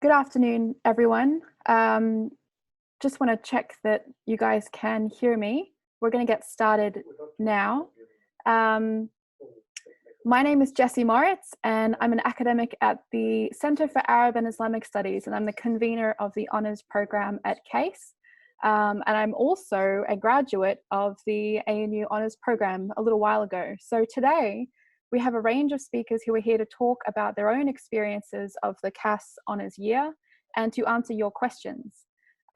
Good afternoon, everyone. Just want to check that you guys can hear me. We're going to get started now. My name is Jessie Morris, and I'm an academic at the Center for Arab and Islamic Studies, and I'm the convener of the honours program at CASE. And I'm also a graduate of the ANU honours program a little while ago. So today, we have a range of speakers who are here to talk about their own experiences of the CAS honours year and to answer your questions.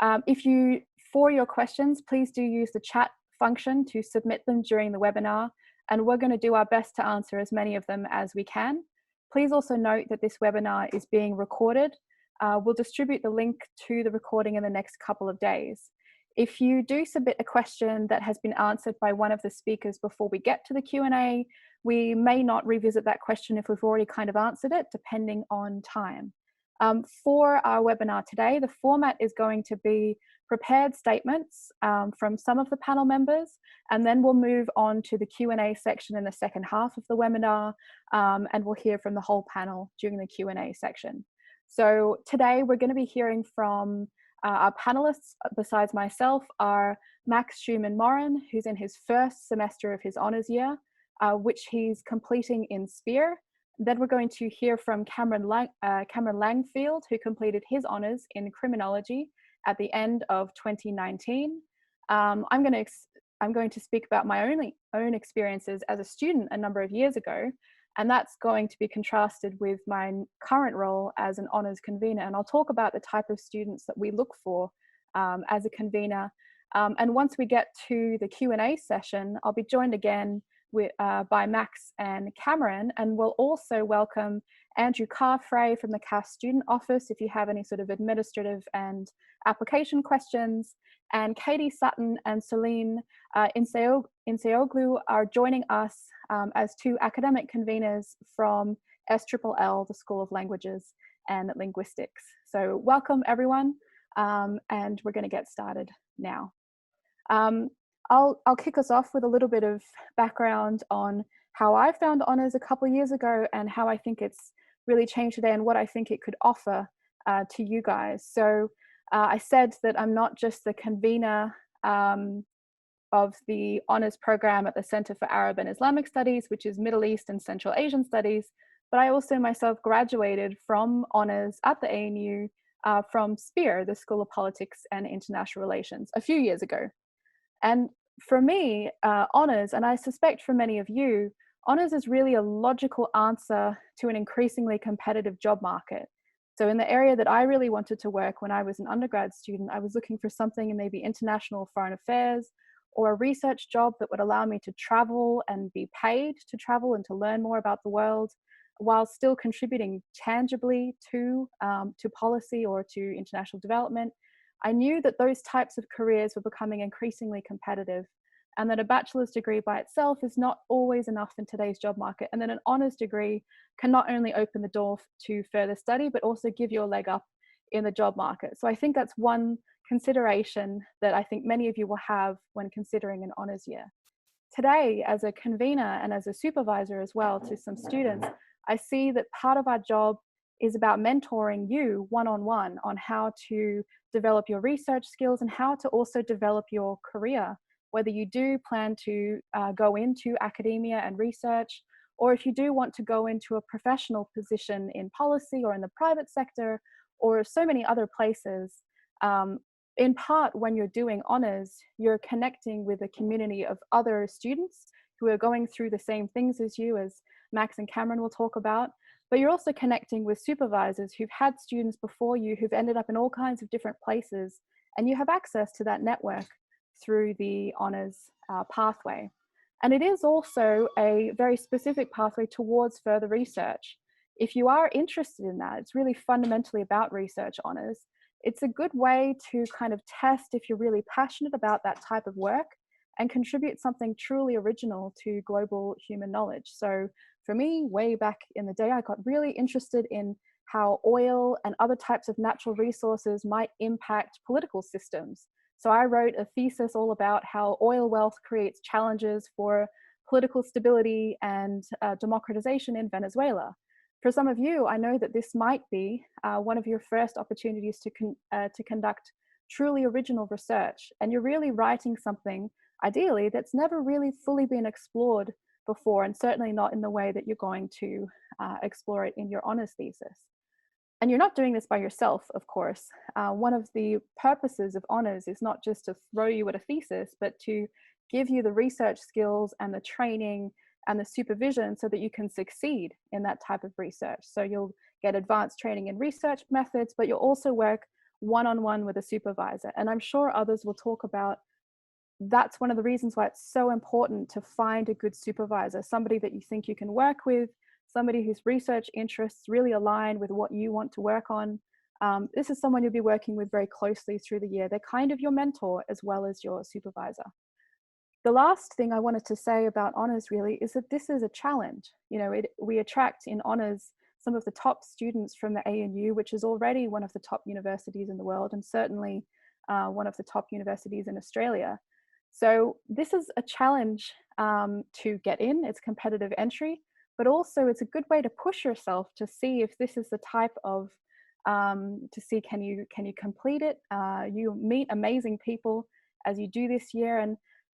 For your questions, please do use the chat function to submit them during the webinar, and we're going to do our best to answer as many of them as we can. Please also note that this webinar is being recorded. We'll distribute the link to the recording in the next couple of days. If you do submit a question that has been answered by one of the speakers before we get to the Q&A, we may not revisit that question if we've already kind of answered it, depending on time. For our webinar today, the format is going to be prepared statements from some of the panel members, and then we'll move on to the Q&A section in the second half of the webinar, and we'll hear from the whole panel during the Q&A section. So today we're going to be hearing from our panelists, besides myself, are Max Schumann-Morin, who's in his first semester of his honours year, which he's completing in SPEAR. Then we're going to hear from Cameron Langfield, who completed his honours in criminology at the end of 2019. I'm going to speak about my own experiences as a student a number of years ago, and that's going to be contrasted with my current role as an honours convener. And I'll talk about the type of students that we look for as a convener. And once we get to the Q&A session, I'll be joined again by Max and Cameron, and we'll also welcome Andrew Carfrae from the CAS Student Office if you have any sort of administrative and application questions, and Katie Sutton and Celine Inseoglu are joining us as two academic conveners from SLL, the School of Languages and Linguistics. So welcome everyone, and we're going to get started now. I'll kick us off with a little bit of background on how I found honours a couple of years ago and how I think it's really changed today and what I think it could offer to you guys. So I said that I'm not just the convener of the honours program at the Center for Arab and Islamic Studies, which is Middle East and Central Asian Studies, but I also myself graduated from honours at the ANU from SPEAR, the School of Politics and International Relations, a few years ago. And for me, honours, and I suspect for many of you, honours is really a logical answer to an increasingly competitive job market. So in the area that I really wanted to work when I was an undergrad student, I was looking for something in maybe international foreign affairs or a research job that would allow me to travel and be paid to travel and to learn more about the world while still contributing tangibly to policy or to international development. I knew that those types of careers were becoming increasingly competitive, and that a bachelor's degree by itself is not always enough in today's job market, and that an honours degree can not only open the door to further study, but also give you a leg up in the job market. So I think that's one consideration that I think many of you will have when considering an honours year. Today, as a convener and as a supervisor as well to some students, I see that part of our job is about mentoring you one-on-one on how to develop your research skills and how to also develop your career, whether you do plan to go into academia and research, or if you do want to go into a professional position in policy or in the private sector, or so many other places. In part, when you're doing honours, you're connecting with a community of other students who are going through the same things as you, as Max and Cameron will talk about. But you're also connecting with supervisors who've had students before you who've ended up in all kinds of different places, and you have access to that network through the honours pathway. And it is also a very specific pathway towards further research. If you are interested in that, it's really fundamentally about research honours. It's a good way to kind of test if you're really passionate about that type of work and contribute something truly original to global human knowledge. So for me, way back in the day, I got really interested in how oil and other types of natural resources might impact political systems. So I wrote a thesis all about how oil wealth creates challenges for political stability and democratization in Venezuela. For some of you, I know that this might be one of your first opportunities to conduct truly original research, and you're really writing something, ideally, that's never really fully been explored before, and certainly not in the way that you're going to explore it in your honours thesis. And you're not doing this by yourself, of course. One of the purposes of honours is not just to throw you at a thesis, but to give you the research skills and the training and the supervision so that you can succeed in that type of research. So you'll get advanced training in research methods, but you'll also work one-on-one with a supervisor. And I'm sure others will talk about that's one of the reasons why it's so important to find a good supervisor, somebody that you think you can work with, somebody whose research interests really align with what you want to work on. This is someone you'll be working with very closely through the year. They're kind of your mentor as well as your supervisor. The last thing I wanted to say about honours really is that this is a challenge. You know, we attract in honours some of the top students from the ANU, which is already one of the top universities in the world, and certainly one of the top universities in Australia. So this is a challenge to get in. It's competitive entry, but also it's a good way to push yourself to see if this is the type of to see can you complete it. You meet amazing people as you do this year,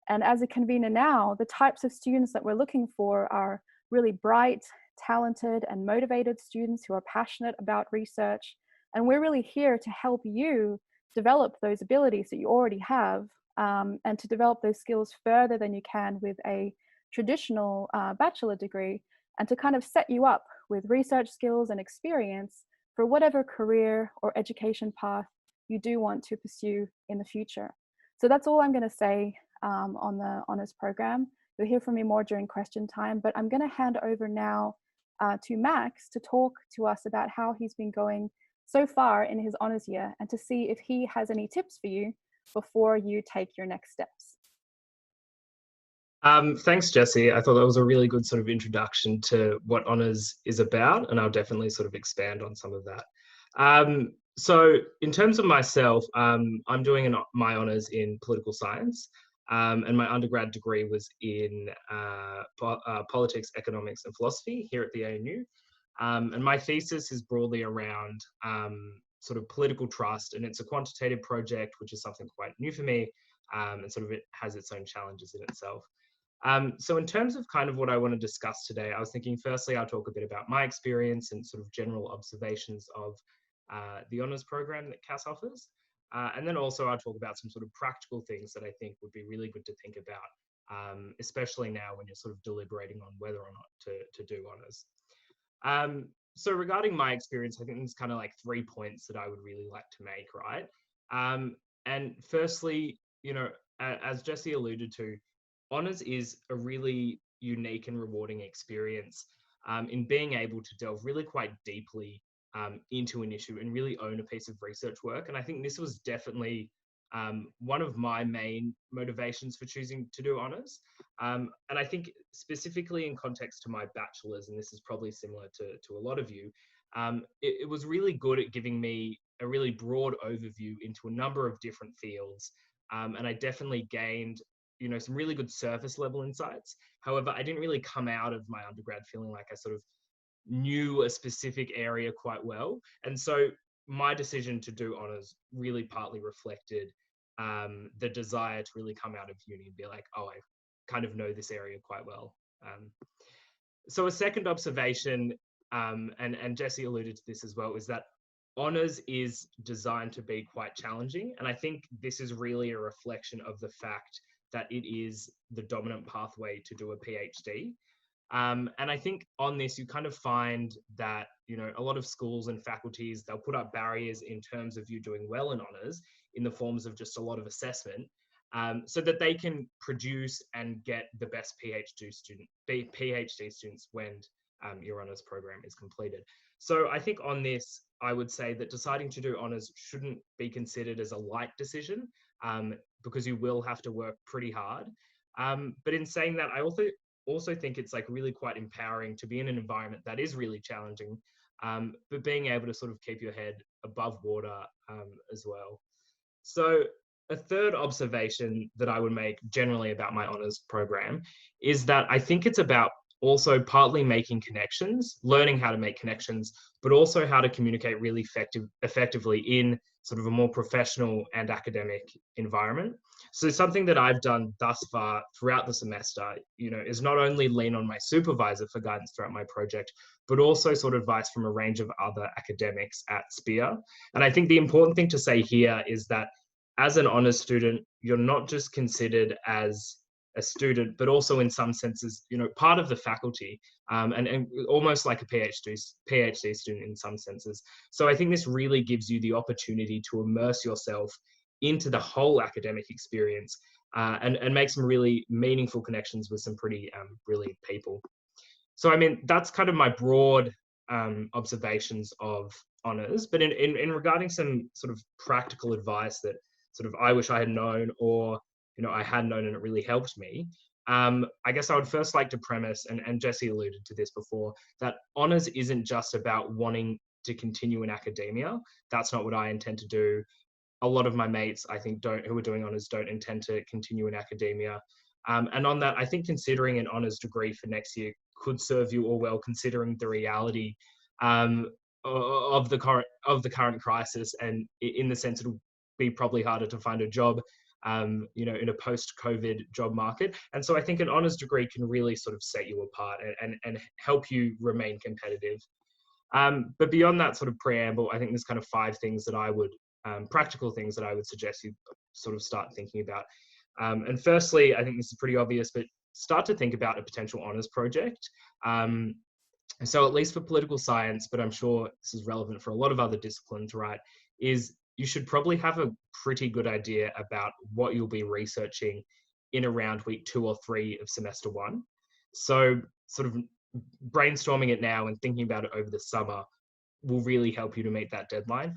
and as a convener now, the types of students that we're looking for are really bright, talented, and motivated students who are passionate about research. And we're really here to help you develop those abilities that you already have, and to develop those skills further than you can with a traditional bachelor degree, and to kind of set you up with research skills and experience for whatever career or education path you do want to pursue in the future. So that's all I'm going to say on the honours program. You'll hear from me more during question time, but I'm going to hand over now to Max to talk to us about how he's been going so far in his honours year, and to see if he has any tips for you before you take your next steps. Thanks, Jessie. I thought that was a really good sort of introduction to what honours is about, and I'll definitely sort of expand on some of that. So in terms of myself, I'm doing my honours in political science, and my undergrad degree was in politics, economics, and philosophy here at the ANU. And my thesis is broadly around sort of political trust, and it's a quantitative project, which is something quite new for me, and sort of it has its own challenges in itself. So in terms of kind of what I want to discuss today, I was thinking firstly I'll talk a bit about my experience and sort of general observations of the honours program that CAS offers. And then also I'll talk about some sort of practical things that I think would be really good to think about, especially now when you're sort of deliberating on whether or not to do honours. So regarding my experience, I think there's kind of like 3 points that I would really like to make, right? And firstly, you know, as Jessie alluded to, honours is a really unique and rewarding experience in being able to delve really quite deeply into an issue and really own a piece of research work. And I think this was definitely one of my main motivations for choosing to do honours. And I think specifically in context to my bachelor's, and this is probably similar to a lot of you, it was really good at giving me a really broad overview into a number of different fields. And I definitely gained, you know, some really good surface level insights. However, I didn't really come out of my undergrad feeling like I sort of knew a specific area quite well. And so my decision to do honours really partly reflected the desire to really come out of uni and be like, oh, I kind of know this area quite well. So a second observation, and Jessie alluded to this as well, is that honours is designed to be quite challenging. And I think this is really a reflection of the fact that it is the dominant pathway to do a PhD. And I think on this, you kind of find that, you know, a lot of schools and faculties, they'll put up barriers in terms of you doing well in honours in the forms of just a lot of assessment, so that they can produce and get the best PhD students when your honours program is completed. So I think on this, I would say that deciding to do honours shouldn't be considered as a light decision, because you will have to work pretty hard. But in saying that, I also think it's like really quite empowering to be in an environment that is really challenging, but being able to sort of keep your head above water as well. So a third observation that I would make generally about my honours program is that I think it's about also partly making connections, learning how to make connections, but also how to communicate really effectively in sort of a more professional and academic environment. So something that I've done thus far throughout the semester, is not only lean on my supervisor for guidance throughout my project, but also sort of advice from a range of other academics at SPEAR. And I think the important thing to say here is that as an honours student, you're not just considered as a student, but also in some senses, part of the faculty, and almost like a PhD student in some senses. So I think this really gives you the opportunity to immerse yourself into the whole academic experience, and make some really meaningful connections with some pretty brilliant people. So, I mean, that's kind of my broad observations of honours, but in regarding some sort of practical advice that sort of I wish I had known, or I had known and it really helped me. I guess I would first like to premise, and Jessie alluded to this before, that honours isn't just about wanting to continue in academia. That's not what I intend to do. A lot of my mates, I think, who are doing honours don't intend to continue in academia. And on that, I think considering an honours degree for next year could serve you all well, considering the reality of the current crisis, and in the sense it'll be probably harder to find a job, in a post-COVID job market. And so I think an honours degree can really sort of set you apart and help you remain competitive. But beyond that sort of preamble, I think there's kind of 5 things that I would, practical things that I would suggest you sort of start thinking about. And firstly, I think this is pretty obvious, but start to think about a potential honours project. So at least for political science, but I'm sure this is relevant for a lot of other disciplines, right, is you should probably have a pretty good idea about what you'll be researching in around week 2 or 3 of semester 1. So sort of brainstorming it now and thinking about it over the summer will really help you to meet that deadline.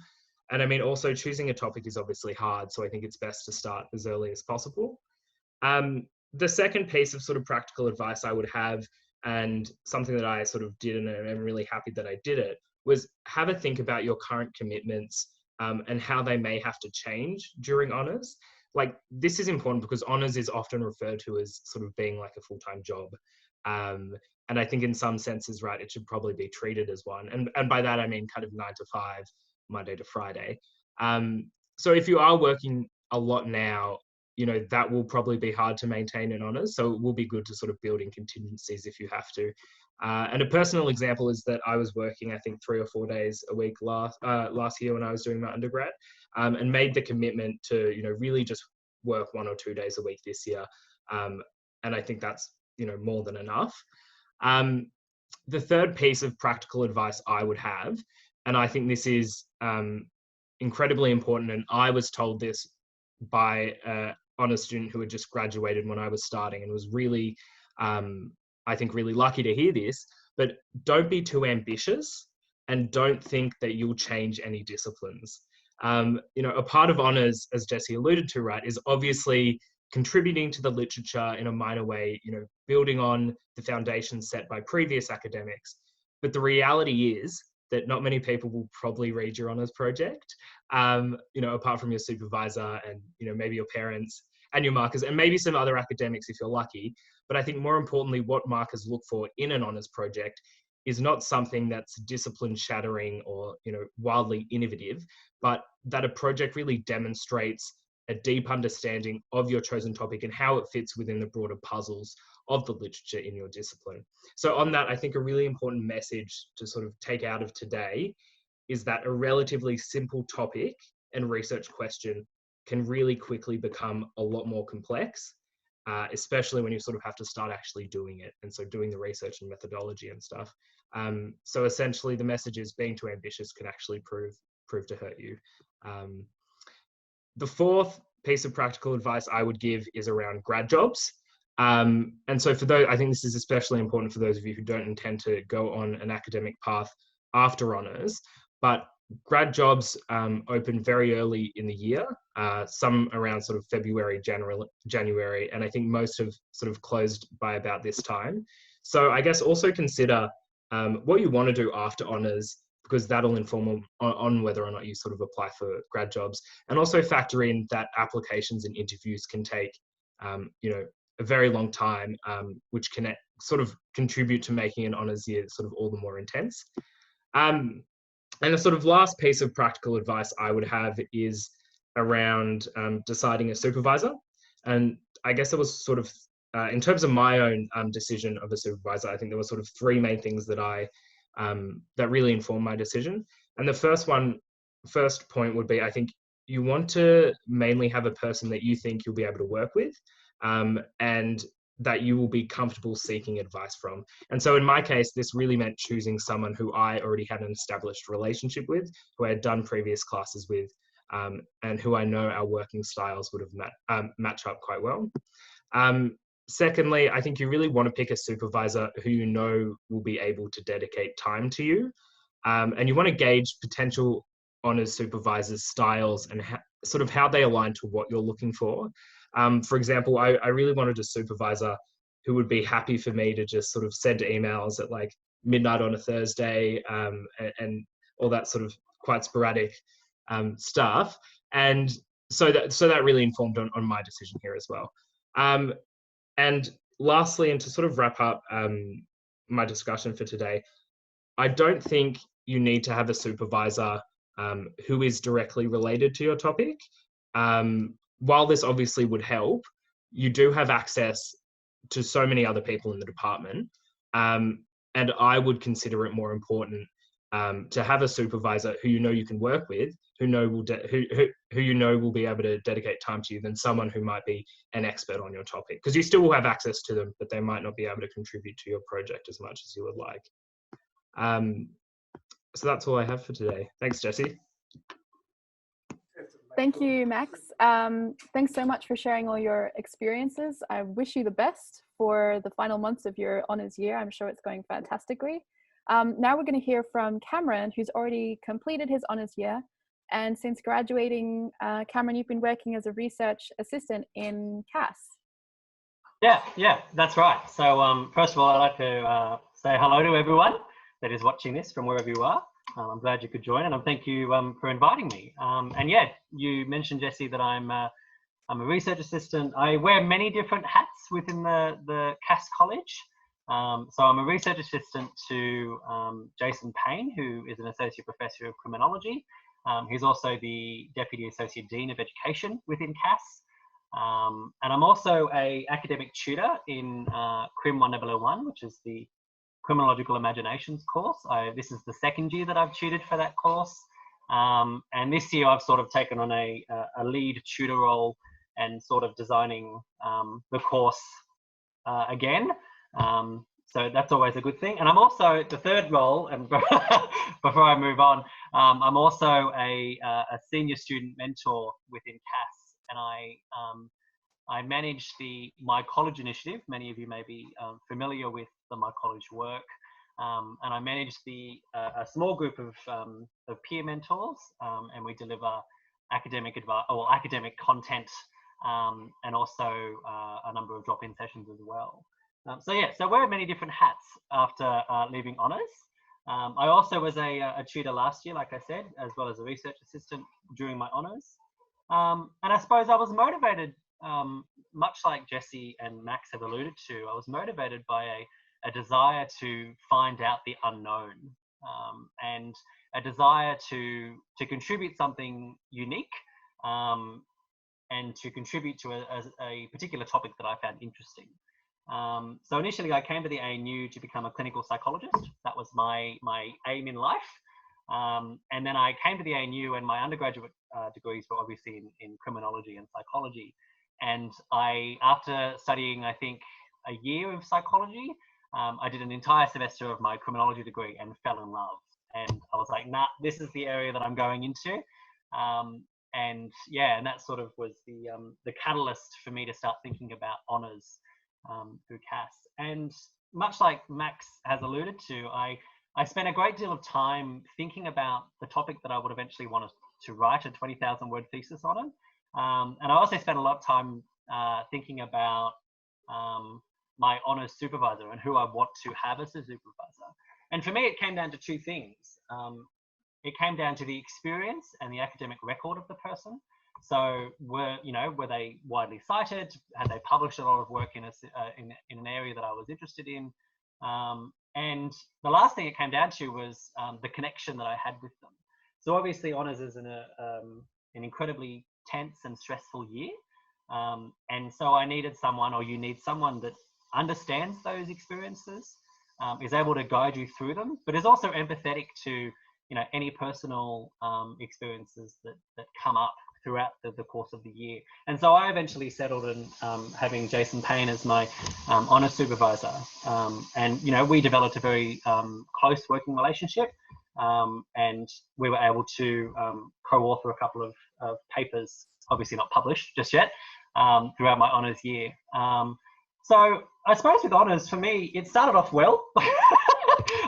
And I mean, also choosing a topic is obviously hard, so I think it's best to start as early as possible. The second piece of sort of practical advice I would have, and something that I sort of did, and I'm really happy that I did it, was have a think about your current commitments, and how they may have to change during honours. Like, this is important because honours is often referred to as sort of being like a full-time job. And I think in some senses, right, it should probably be treated as one. And by that, I mean kind of 9 to 5, Monday to Friday. So if you are working a lot now, that will probably be hard to maintain in honours. So it will be good to sort of build in contingencies if you have to. And a personal example is that I was working, I think, 3 or 4 days a week last year when I was doing my undergrad, and made the commitment to, really just work 1 or 2 days a week this year. And I think that's, more than enough. The third piece of practical advice I would have, and I think this is incredibly important, and I was told this by an honours student who had just graduated when I was starting, and was really, I think, really lucky to hear this, but don't be too ambitious, and don't think that you'll change any disciplines. A part of honours, as Jessie alluded to, right, is obviously contributing to the literature in a minor way, building on the foundations set by previous academics. But the reality is that not many people will probably read your honours project, apart from your supervisor and, maybe your parents and your markers, and maybe some other academics if you're lucky. But I think more importantly, what markers look for in an honours project is not something that's discipline shattering or, wildly innovative, but that a project really demonstrates a deep understanding of your chosen topic and how it fits within the broader puzzles of the literature in your discipline. So on that, I think a really important message to sort of take out of today is that a relatively simple topic and research question can really quickly become a lot more complex, especially when you sort of have to start actually doing it. And so doing the research and methodology and stuff. So essentially the message is being too ambitious can actually prove to hurt you. The fourth piece of practical advice I would give is around grad jobs. And so for those, I think this is especially important for those of you who don't intend to go on an academic path after honours, but grad jobs open very early in the year, some around sort of February, January, and I think most have sort of closed by about this time. So I guess also consider what you want to do after honours, because that'll inform on whether or not you sort of apply for grad jobs, and also factor in that applications and interviews can take, a very long time, which can sort of contribute to making an honours year sort of all the more intense. And the sort of last piece of practical advice I would have is around deciding a supervisor. And I guess it was sort of, in terms of my own decision of a supervisor, I think there were sort of three main things that that really informed my decision. And the first point would be, I think you want to mainly have a person that you think you'll be able to work with, and that you will be comfortable seeking advice from. And so in my case, this really meant choosing someone who I already had an established relationship with, who I had done previous classes with, and who I know our working styles would have match up quite well. Secondly, I think you really want to pick a supervisor who you know will be able to dedicate time to you. And you want to gauge potential honours supervisors' styles and sort of how they align to what you're looking for. For example, I really wanted a supervisor who would be happy for me to just sort of send emails at like midnight on a Thursday, and all that sort of quite sporadic stuff. And so that really informed on my decision here as well. And lastly, and to sort of wrap up my discussion for today, I don't think you need to have a supervisor who is directly related to your topic. While this obviously would help, you do have access to so many other people in the department. And I would consider it more important to have a supervisor who you know you can work with, who you know will be able to dedicate time to you, than someone who might be an expert on your topic. Because you still will have access to them, but they might not be able to contribute to your project as much as you would like. So that's all I have for today. Thanks, Jessie. Thank you, Max. Thanks so much for sharing all your experiences. I wish you the best for the final months of your honours year. I'm sure it's going fantastically. Now we're going to hear from Cameron, who's already completed his honours year. And since graduating, Cameron, you've been working as a research assistant in CAS. Yeah, that's right. So first of all, I'd like to say hello to everyone that is watching this from wherever you are. I'm glad you could join, and thank you for inviting me. And yeah, you mentioned, Jessie, that I'm a research assistant. I wear many different hats within the CAS College. So I'm a research assistant to Jason Payne, who is an associate professor of criminology. He's also the deputy associate dean of education within CAS. And I'm also an academic tutor in Crim 1001, which is the Criminological Imaginations course. This is the second year that I've tutored for that course. And this year I've sort of taken on a lead tutor role and sort of designing the course again. So that's always a good thing. And I'm also, the third role, and before I move on, I'm also a senior student mentor within CAS, and I manage the My College initiative. Many of you may be familiar with the My College work. And I manage a small group of peer mentors, and we deliver academic advice or academic content, and also a number of drop-in sessions as well. So yeah, so I wear many different hats after leaving honours. I also was a tutor last year, like I said, as well as a research assistant during my honours. And I suppose I was motivated, much like Jessie and Max have alluded to, I was motivated by a desire to find out the unknown, and a desire to contribute something unique, and to contribute to a particular topic that I found interesting. So initially I came to the ANU to become a clinical psychologist. That was my aim in life. And then I came to the ANU, and my undergraduate degrees were obviously in criminology and psychology. And after studying, I think, a year of psychology, I did an entire semester of my criminology degree and fell in love. And I was like, nah, this is the area that I'm going into. And yeah, and that sort of was the catalyst for me to start thinking about honours through CAS. And much like Max has alluded to, I spent a great deal of time thinking about the topic that I would eventually want to write a 20,000 word thesis on it. And I also spent a lot of time thinking about my honours supervisor and who I want to have as a supervisor. And for me, it came down to two things. It came down to the experience and the academic record of the person, So were they widely cited? Had they published a lot of work in an area that I was interested in? And the last thing it came down to was the connection that I had with them. So obviously honours is an incredibly tense and stressful year. And so I needed someone, or you need someone, that understands those experiences, is able to guide you through them, but is also empathetic to any personal experiences that come up throughout the course of the year. And so I eventually settled in having Jason Payne as my honours supervisor. And we developed a very close working relationship, and we were able to co-author a couple of papers, obviously not published just yet, throughout my honours year. So I suppose with honours, for me, it started off well.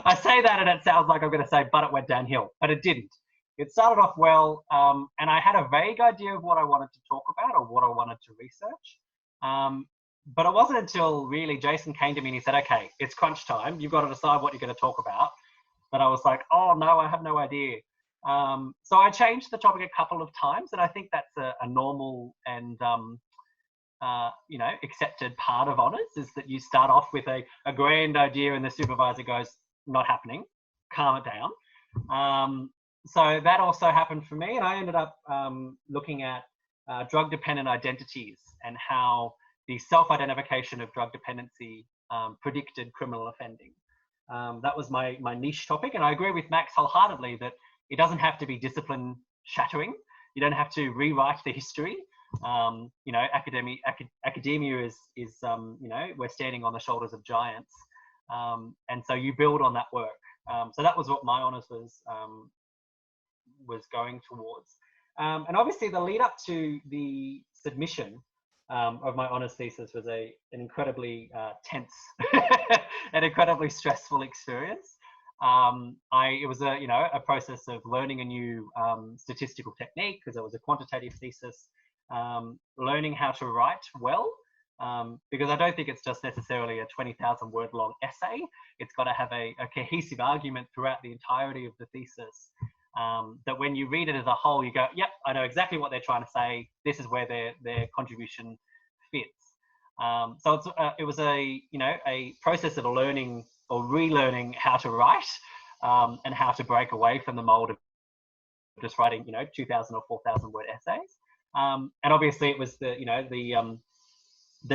I say that and it sounds like I'm going to say, but it went downhill, but it didn't. It started off well, and I had a vague idea of what I wanted to talk about or what I wanted to research. But it wasn't until really Jason came to me and he said, okay, it's crunch time. You've got to decide what you're going to talk about. That I was like, oh no, I have no idea. So I changed the topic a couple of times, and I think that's a normal and accepted part of honours, is that you start off with a grand idea and the supervisor goes, not happening, calm it down. So that also happened for me, and I ended up looking at drug-dependent identities and how the self-identification of drug dependency predicted criminal offending. That was my niche topic, and I agree with Max wholeheartedly that it doesn't have to be discipline shattering. You don't have to rewrite the history. Academia is we're standing on the shoulders of giants, and so you build on that work. So that was what my honours was going towards, and obviously the lead up to the submission of my honours thesis was an incredibly tense and incredibly stressful experience. It was a process of learning a new statistical technique, because it was a quantitative thesis, learning how to write well, because I don't think it's just necessarily a 20,000 word long essay. It's got to have a cohesive argument throughout the entirety of the thesis, that when you read it as a whole, you go, yep, I know exactly what they're trying to say. This is where their contribution fits. So it was a process of learning or relearning how to write, and how to break away from the mold of just writing 2,000 or 4,000 word essays. And obviously it was the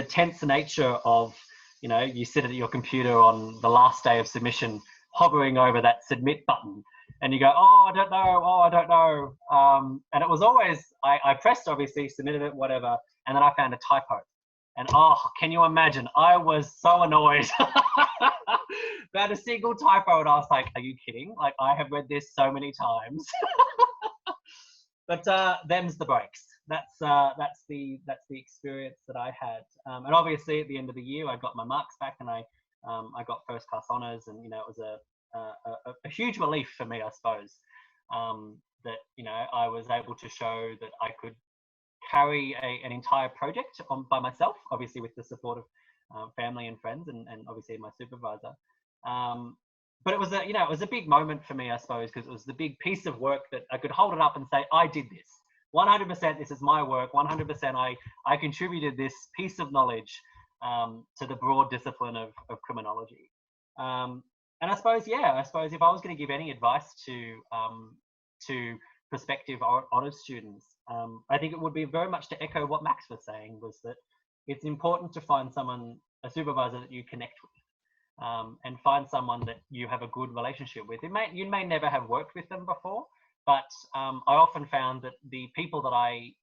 tense nature of you sit at your computer on the last day of submission, hovering over that submit button, and you go, oh, I don't know. And it was always, I pressed, obviously, submitted it, whatever, and then I found a typo. And oh, can you imagine? I was so annoyed about a single typo, and I was like, are you kidding? Like, I have read this so many times. But them's the breaks. That's the experience that I had. And obviously at the end of the year, I got my marks back, and I got first class honours, and it was a huge relief for me, I suppose, that I was able to show that I could carry an entire project on by myself, obviously with the support of family and friends, and obviously my supervisor. But it was a big moment for me, I suppose, because it was the big piece of work that I could hold it up and say, I did this. 100% this is my work. 100% I contributed this piece of knowledge to the broad discipline of criminology. And I suppose if I was going to give any advice to prospective honours students, I think it would be very much to echo what Max was saying, was that it's important to find a supervisor that you connect with, and find someone that you have a good relationship with. You may never have worked with them before, but I often found that the people that I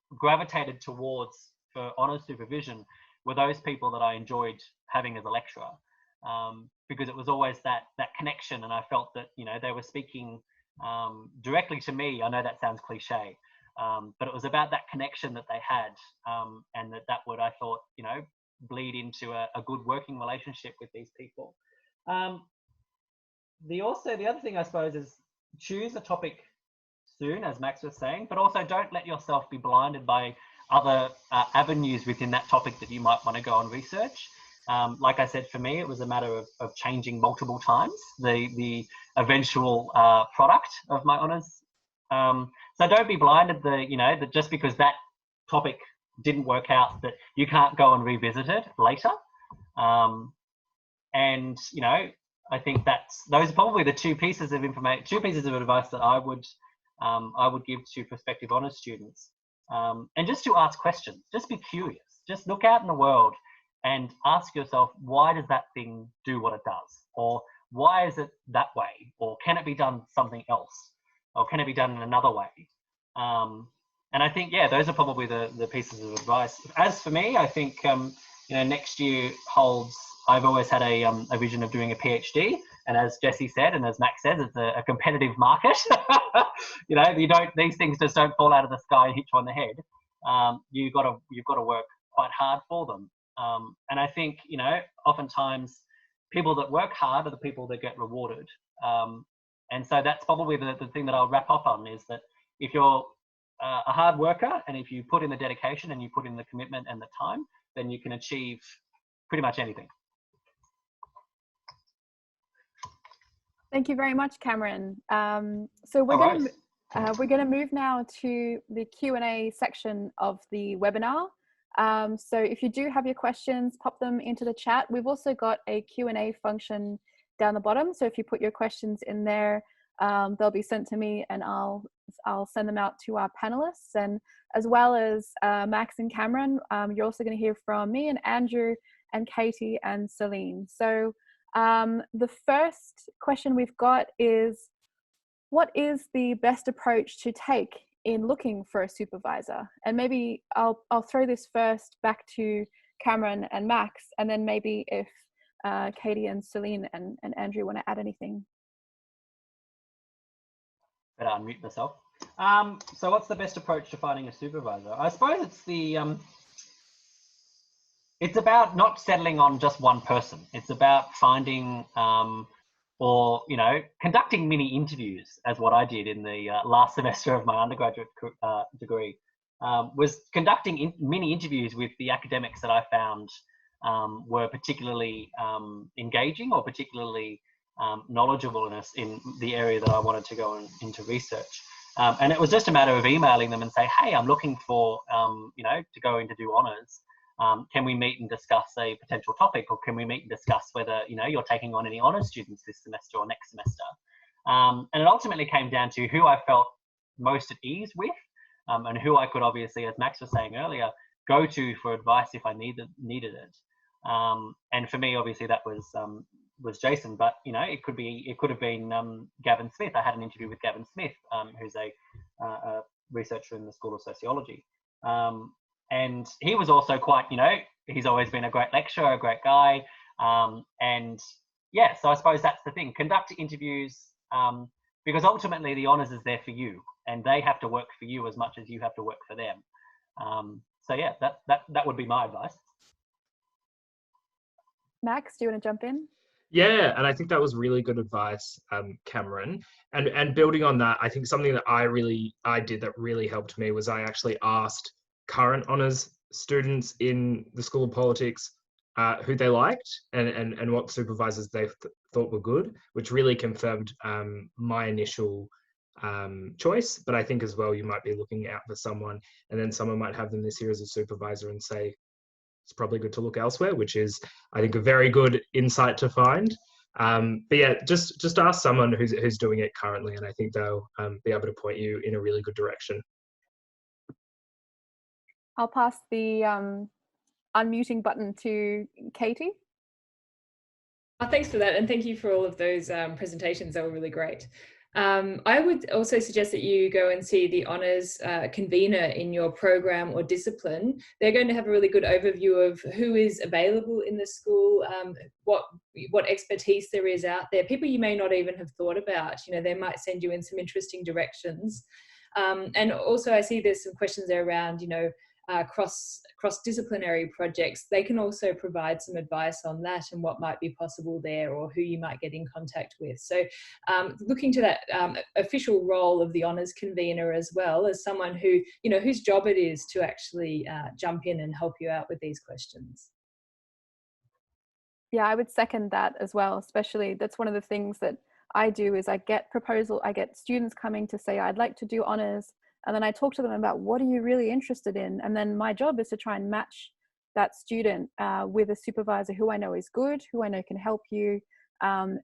gravitated towards for honours supervision were those people that I enjoyed having as a lecturer, because it was always that connection, and I felt that they were speaking directly to me. I know that sounds cliche, but it was about that connection that they had, and that would, I thought, bleed into a good working relationship with these people. The other thing, I suppose, is choose a topic soon, as Max was saying, but also don't let yourself be blinded by other avenues within that topic that you might want to go and research. Like I said, for me, it was a matter of changing multiple times the eventual product of my honours So don't be blinded that just because that topic didn't work out, that you can't go and revisit it later. And I think those are probably the two pieces of advice that I would give to prospective honours students. And just to ask questions, just be curious, just look out in the world and ask yourself, why does that thing do what it does? Or why is it that way? Or can it be done something else? Or can it be done in another way? And I think, those are probably the pieces of advice. As for me, I think, next year holds, I've always had a vision of doing a PhD. And as Jessie said, and as Max says, it's a competitive market. These things just don't fall out of the sky and hit you on the head. You've got to work quite hard for them. And I think, oftentimes people that work hard are the people that get rewarded. And so that's probably the thing that I'll wrap up on, is that if you're a hard worker and if you put in the dedication and you put in the commitment and the time, then you can achieve pretty much anything. Thank you very much, Cameron. So we're going to move now to the Q&A section of the webinar. So if you do have your questions, pop them into the chat. We've also got a Q&A function down the bottom. So if you put your questions in there, they'll be sent to me and I'll send them out to our panelists. And as well as Max and Cameron, you're also going to hear from me and Andrew and Katie and Celine. So the first question we've got is, what is the best approach to take in looking for a supervisor? And maybe I'll throw this first back to Cameron and Max, and then maybe if Katie and Celine and Andrew want to add anything. Better unmute myself. So what's the best approach to finding a supervisor? I suppose it's about not settling on just one person. It's about finding conducting mini interviews, as what I did in the last semester of my undergraduate degree, was conducting mini interviews with the academics that I found were particularly engaging or particularly knowledgeable in the area that I wanted to go into research. And it was just a matter of emailing them and say, hey, I'm looking for, to go in to do honours. Can we meet and discuss a potential topic, or can we meet and discuss whether, you're taking on any honours students this semester or next semester? And it ultimately came down to who I felt most at ease with, and who I could obviously, as Max was saying earlier, go to for advice if I needed it. And for me, obviously, that was Jason, but it could have been Gavin Smith. I had an interview with Gavin Smith, who's a researcher in the School of Sociology. And he was also quite, he's always been a great lecturer, a great guy. So I suppose that's the thing. Conduct interviews, because ultimately the honours is there for you, and they have to work for you as much as you have to work for them. That would be my advice. Max, do you want to jump in? Yeah, and I think that was really good advice, Cameron. And building on that, I think something that I did that really helped me was I actually asked current honours students in the School of Politics who they liked and what supervisors they thought were good, which really confirmed my initial choice. But I think as well, you might be looking out for someone, and then someone might have them this year as a supervisor and say, it's probably good to look elsewhere, which is, I think, a very good insight to find. But yeah, just ask someone who's doing it currently, and I think they'll be able to point you in a really good direction. I'll pass the unmuting button to Katie. Thanks for that, and thank you for all of those presentations. They were really great. I would also suggest that you go and see the honours convener in your program or discipline. They're going to have a really good overview of who is available in the school, what expertise there is out there, people you may not even have thought about. They might send you in some interesting directions. And also I see there's some questions there around, cross-disciplinary projects. They can also provide some advice on that and what might be possible there, or who you might get in contact with. So looking to that official role of the honours convener as well as someone who, whose job it is to actually jump in and help you out with these questions. Yeah, I would second that as well, especially that's one of the things that I do is I get students coming to say, I'd like to do honors. And then I talk to them about what are you really interested in? And then my job is to try and match that student with a supervisor who I know is good, who I know can help you. And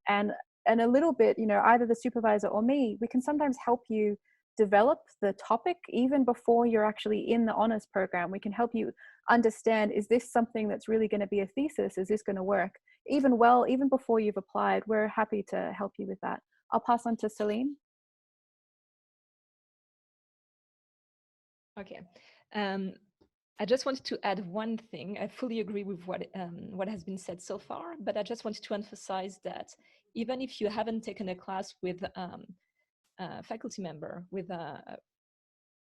a little bit, either the supervisor or me, we can sometimes help you develop the topic even before you're actually in the honors program. We can help you understand, is this something that's really going to be a thesis? Is this going to work? Even before you've applied, we're happy to help you with that. I'll pass on to Celine. Okay. I just wanted to add one thing. I fully agree with what has been said so far, but I just wanted to emphasize that even if you haven't taken a class with a faculty member, with a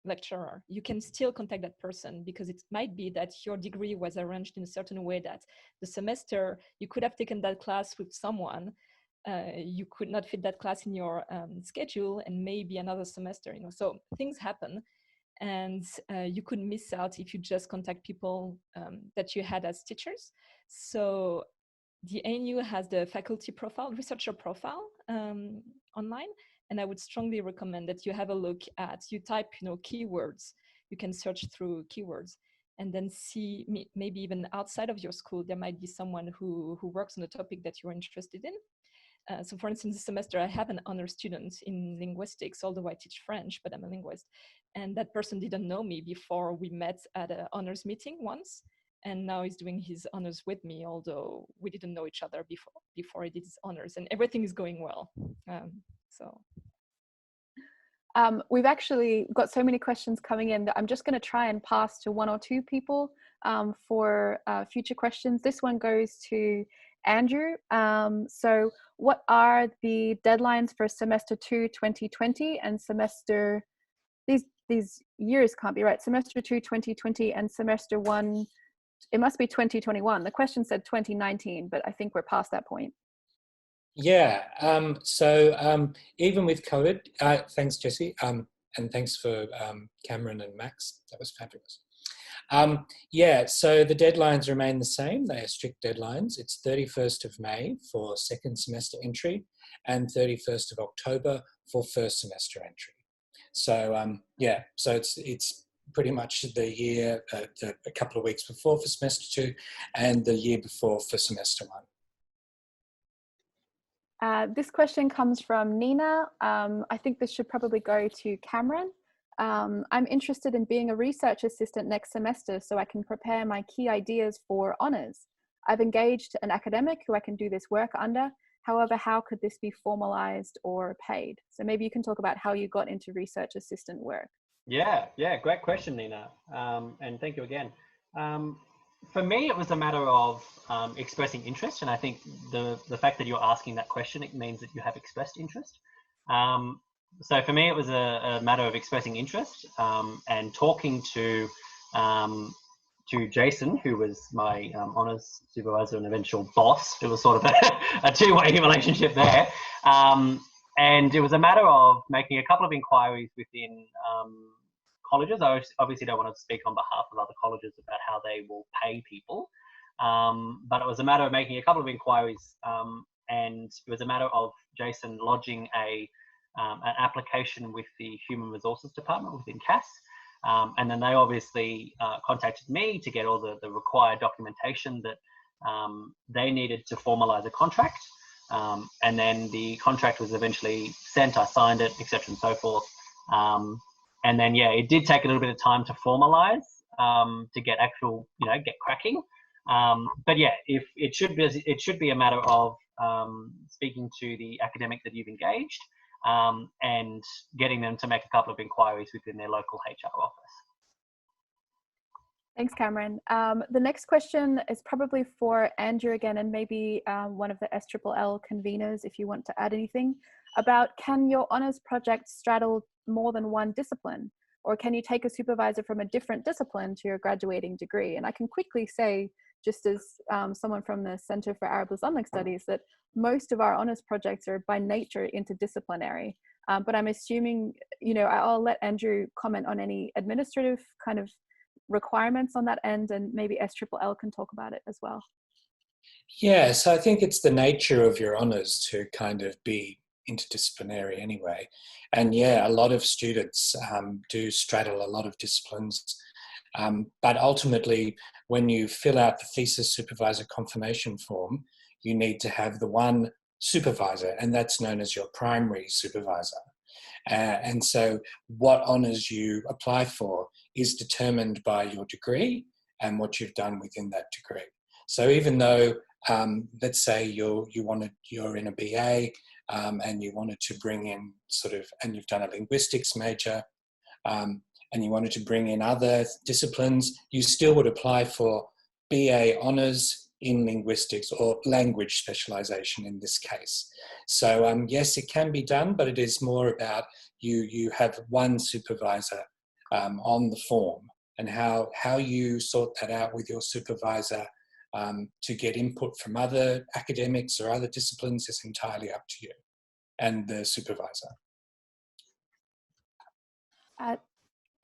lecturer, you can still contact that person, because it might be that your degree was arranged in a certain way that the semester you could have taken that class with someone, you could not fit that class in your schedule, and maybe another semester, so things happen. And you could miss out if you just contact people that you had as teachers. So the ANU has the faculty profile, researcher profile online, and I would strongly recommend that you have a look at, you type, keywords, you can search through keywords, and then see maybe even outside of your school, there might be someone who works on the topic that you're interested in. So for instance, this semester, I have an honor student in linguistics, although I teach French, but I'm a linguist. And that person didn't know me before we met at an honors meeting once. And now he's doing his honors with me, although we didn't know each other before he did his honors, and everything is going well. We've actually got so many questions coming in that I'm just going to try and pass to one or two people for future questions. This one goes to Andrew. So what are the deadlines for semester 2 2020 and semester, these years can't be right, semester 2 2020 and semester 1, it must be 2021. The question said 2019, but I think we're past that point. Yeah, so even with COVID, thanks Jessie, and thanks for Cameron and Max, that was fabulous. Yeah, so the deadlines remain the same. They are strict deadlines. It's 31st of May for second semester entry and 31st of October for first semester entry. So yeah, so it's pretty much the year, a couple of weeks before for semester 2 and the year before for semester 1. This question comes from Nina. I think this should probably go to Cameron. I'm interested in being a research assistant next semester so I can prepare my key ideas for honours. I've engaged an academic who I can do this work under. However, how could this be formalised or paid? So maybe you can talk about how you got into research assistant work. Yeah, great question, Nina. And thank you again. For me, it was a matter of expressing interest, and I think the fact that you're asking that question, it means that you have expressed interest. So for me, it was a matter of expressing interest and talking to Jason, who was my honours supervisor and eventual boss. It was sort of a two-way relationship there. And it was a matter of making a couple of inquiries within colleges. I obviously don't want to speak on behalf of other colleges about how they will pay people, but it was a matter of making a couple of inquiries, and it was a matter of Jason lodging an application with the Human Resources Department within CAS, and then they obviously contacted me to get all the required documentation that they needed to formalise a contract, and then the contract was eventually sent. I signed it, etc., and so forth. And then, yeah, it did take a little bit of time to formalise, to get actual, get cracking. But yeah, if it should be a matter of speaking to the academic that you've engaged and getting them to make a couple of inquiries within their local HR office. Thanks, Cameron. The next question is probably for Andrew again, and maybe one of the SLLL conveners, if you want to add anything about, can your honours project straddle more than one discipline, or can you take a supervisor from a different discipline to your graduating degree? And I can quickly say, just as someone from the Centre for Arab Islamic Studies, that most of our honours projects are by nature interdisciplinary. But I'm assuming, I'll let Andrew comment on any administrative kind of requirements on that end, and maybe SLLL can talk about it as well. Yeah, so I think it's the nature of your honours to kind of be interdisciplinary anyway. And yeah, a lot of students do straddle a lot of disciplines. But ultimately, when you fill out the thesis supervisor confirmation form, you need to have the one supervisor, and that's known as your primary supervisor. And so what honours you apply for is determined by your degree and what you've done within that degree. So even though, let's say you're in a BA and you wanted to bring in and you've done a linguistics major, and you wanted to bring in other disciplines, you still would apply for BA honours in linguistics or language specialization in this case. So yes, it can be done, but it is more about you have one supervisor on the form, and how you sort that out with your supervisor to get input from other academics or other disciplines is entirely up to you and the supervisor.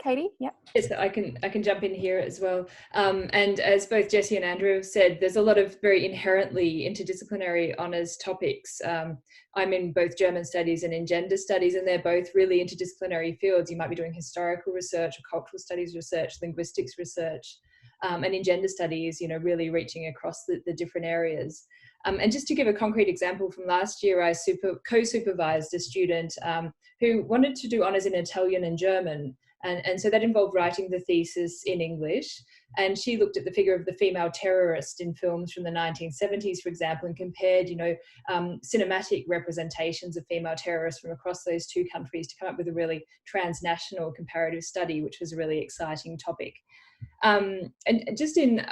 Katie, yeah. Yes, I can jump in here as well. And as both Jessie and Andrew have said, there's a lot of very inherently interdisciplinary honours topics. I'm in both German studies and in gender studies, and they're both really interdisciplinary fields. You might be doing historical research or cultural studies research, linguistics research, and in gender studies, really reaching across the different areas. And just to give a concrete example from last year, I co-supervised a student who wanted to do honours in Italian and German. And so that involved writing the thesis in English. And she looked at the figure of the female terrorist in films from the 1970s, for example, and compared, cinematic representations of female terrorists from across those two countries to come up with a really transnational comparative study, which was a really exciting topic. And just in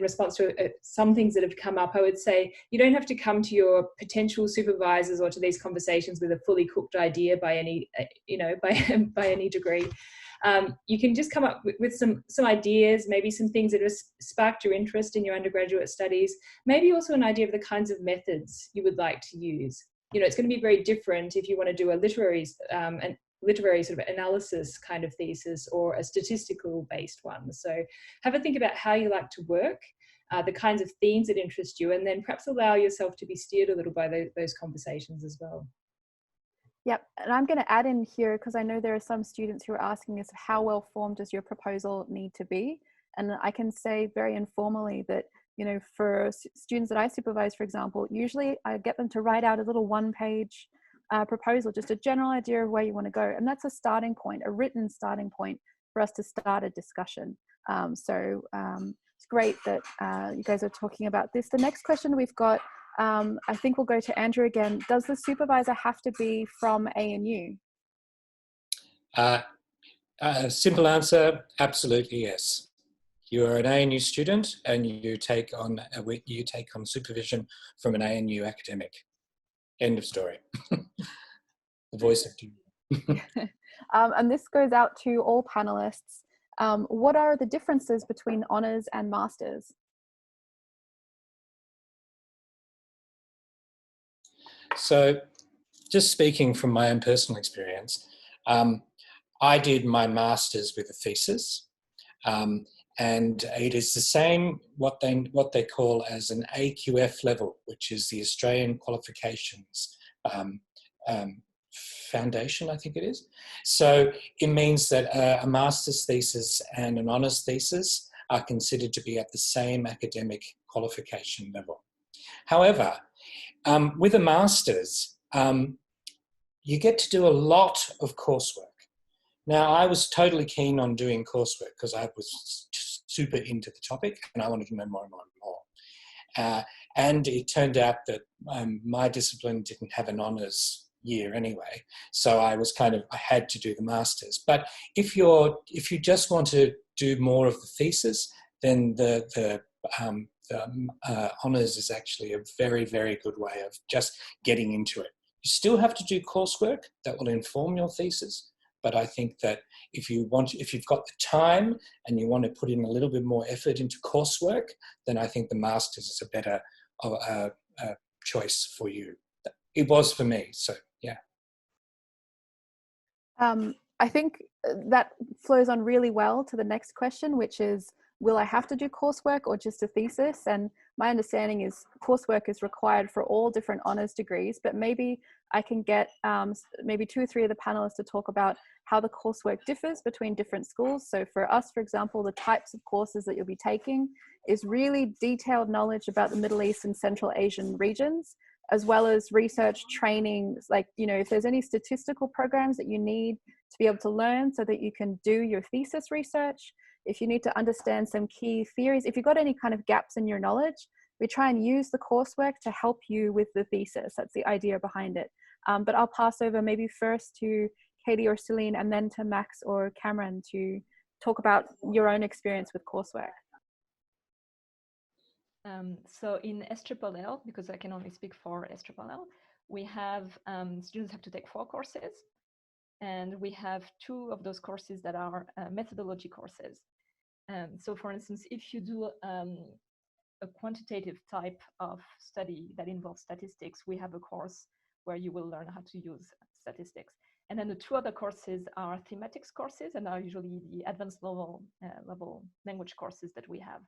response to some things that have come up, I would say you don't have to come to your potential supervisors or to these conversations with a fully cooked idea by any, by any degree. You can just come up with some ideas, maybe some things that have sparked your interest in your undergraduate studies, maybe also an idea of the kinds of methods you would like to use. It's going to be very different if you want to do a literary sort of analysis kind of thesis or a statistical based one. So have a think about how you like to work, the kinds of themes that interest you, and then perhaps allow yourself to be steered a little by those conversations as well. Yep, and I'm going to add in here, because I know there are some students who are asking us, how well formed does your proposal need to be? And I can say very informally that, for students that I supervise, for example, usually I get them to write out a little one-page proposal, just a general idea of where you want to go. And that's a starting point, a written starting point for us to start a discussion. So it's great that you guys are talking about this. The next question we've got, I think we'll go to Andrew again. Does the supervisor have to be from ANU? Simple answer, absolutely yes. You are an ANU student and you take on supervision from an ANU academic. End of story. The voice of doom. And this goes out to all panelists. What are the differences between honours and masters? So just speaking from my own personal experience, I did my master's with a thesis, and it is the same, what they call as an AQF level, which is the Australian Qualifications Foundation, I think it is. So it means that a master's thesis and an honours thesis are considered to be at the same academic qualification level. However, with a master's, you get to do a lot of coursework. Now, I was totally keen on doing coursework because I was super into the topic and I wanted to know more and more and more. And it turned out that my discipline didn't have an honours year anyway, so I had to do the master's. But if you just want to do more of the thesis, then the honours is actually a very, very good way of just getting into it. You still have to do coursework that will inform your thesis, but I think that if you've got the time and you want to put in a little bit more effort into coursework, then I think the master's is a better choice for you. It was for me, so yeah. I think that flows on really well to the next question, which is, will I have to do coursework or just a thesis? And my understanding is coursework is required for all different honours degrees, but maybe I can get maybe 2 or 3 of the panelists to talk about how the coursework differs between different schools. So for us, for example, the types of courses that you'll be taking is really detailed knowledge about the Middle East and Central Asian regions, as well as research training, like, you know, if there's any statistical programs that you need to be able to learn so that you can do your thesis research, if you need to understand some key theories, if you've got any kind of gaps in your knowledge, we try and use the coursework to help you with the thesis. That's the idea behind it. But I'll pass over maybe first to Katie or Celine, and then to Max or Cameron to talk about your own experience with coursework. So in SLLL, because I can only speak for SLLL, we have students have to take 4 courses, and we have 2 of those courses that are methodology courses. So for instance, if you do a quantitative type of study that involves statistics, we have a course where you will learn how to use statistics. And then the 2 other courses are thematics courses, and are usually the advanced level language courses that we have.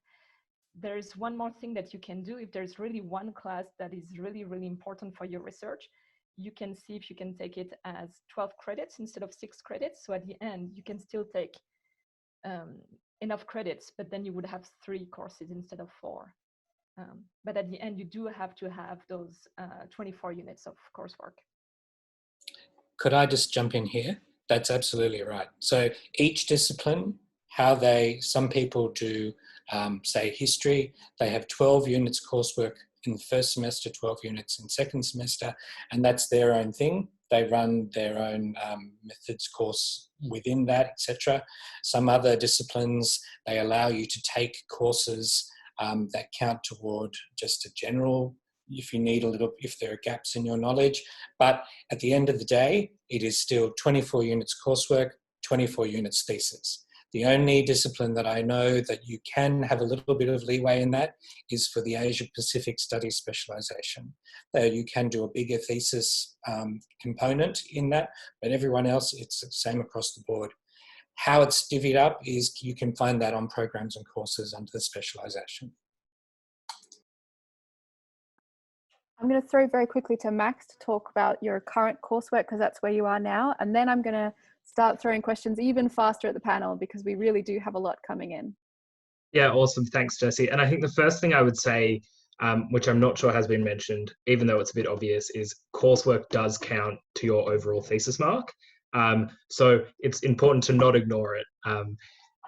There's one more thing that you can do. If there's really one class that is really, really important for your research, you can see if you can take it as 12 credits instead of 6 credits. So at the end, you can still take enough credits, but then you would have 3 courses instead of 4. But at the end, you do have to have those 24 units of coursework. Could I just jump in here? That's absolutely right. So each discipline, some people do, say, history, they have 12 units coursework in the first semester, 12 units in second semester, and that's their own thing. They run their own methods course within that, etc. Some other disciplines, they allow you to take courses that count toward just a general, if you need a little, if there are gaps in your knowledge. But at the end of the day, it is still 24 units coursework, 24 units thesis. The only discipline that I know that you can have a little bit of leeway in that is for the Asia Pacific Studies specialization. You can do a bigger thesis component in that, but everyone else, it's the same across the board. How it's divvied up is you can find that on programs and courses under the specialization. I'm going to throw very quickly to Max to talk about your current coursework, because that's where you are now. And then I'm going to start throwing questions even faster at the panel, because we really do have a lot coming in. Yeah, awesome. Thanks, Jessie. And I think the first thing I would say, which I'm not sure has been mentioned, even though it's a bit obvious, is coursework does count to your overall thesis mark. So it's important to not ignore it.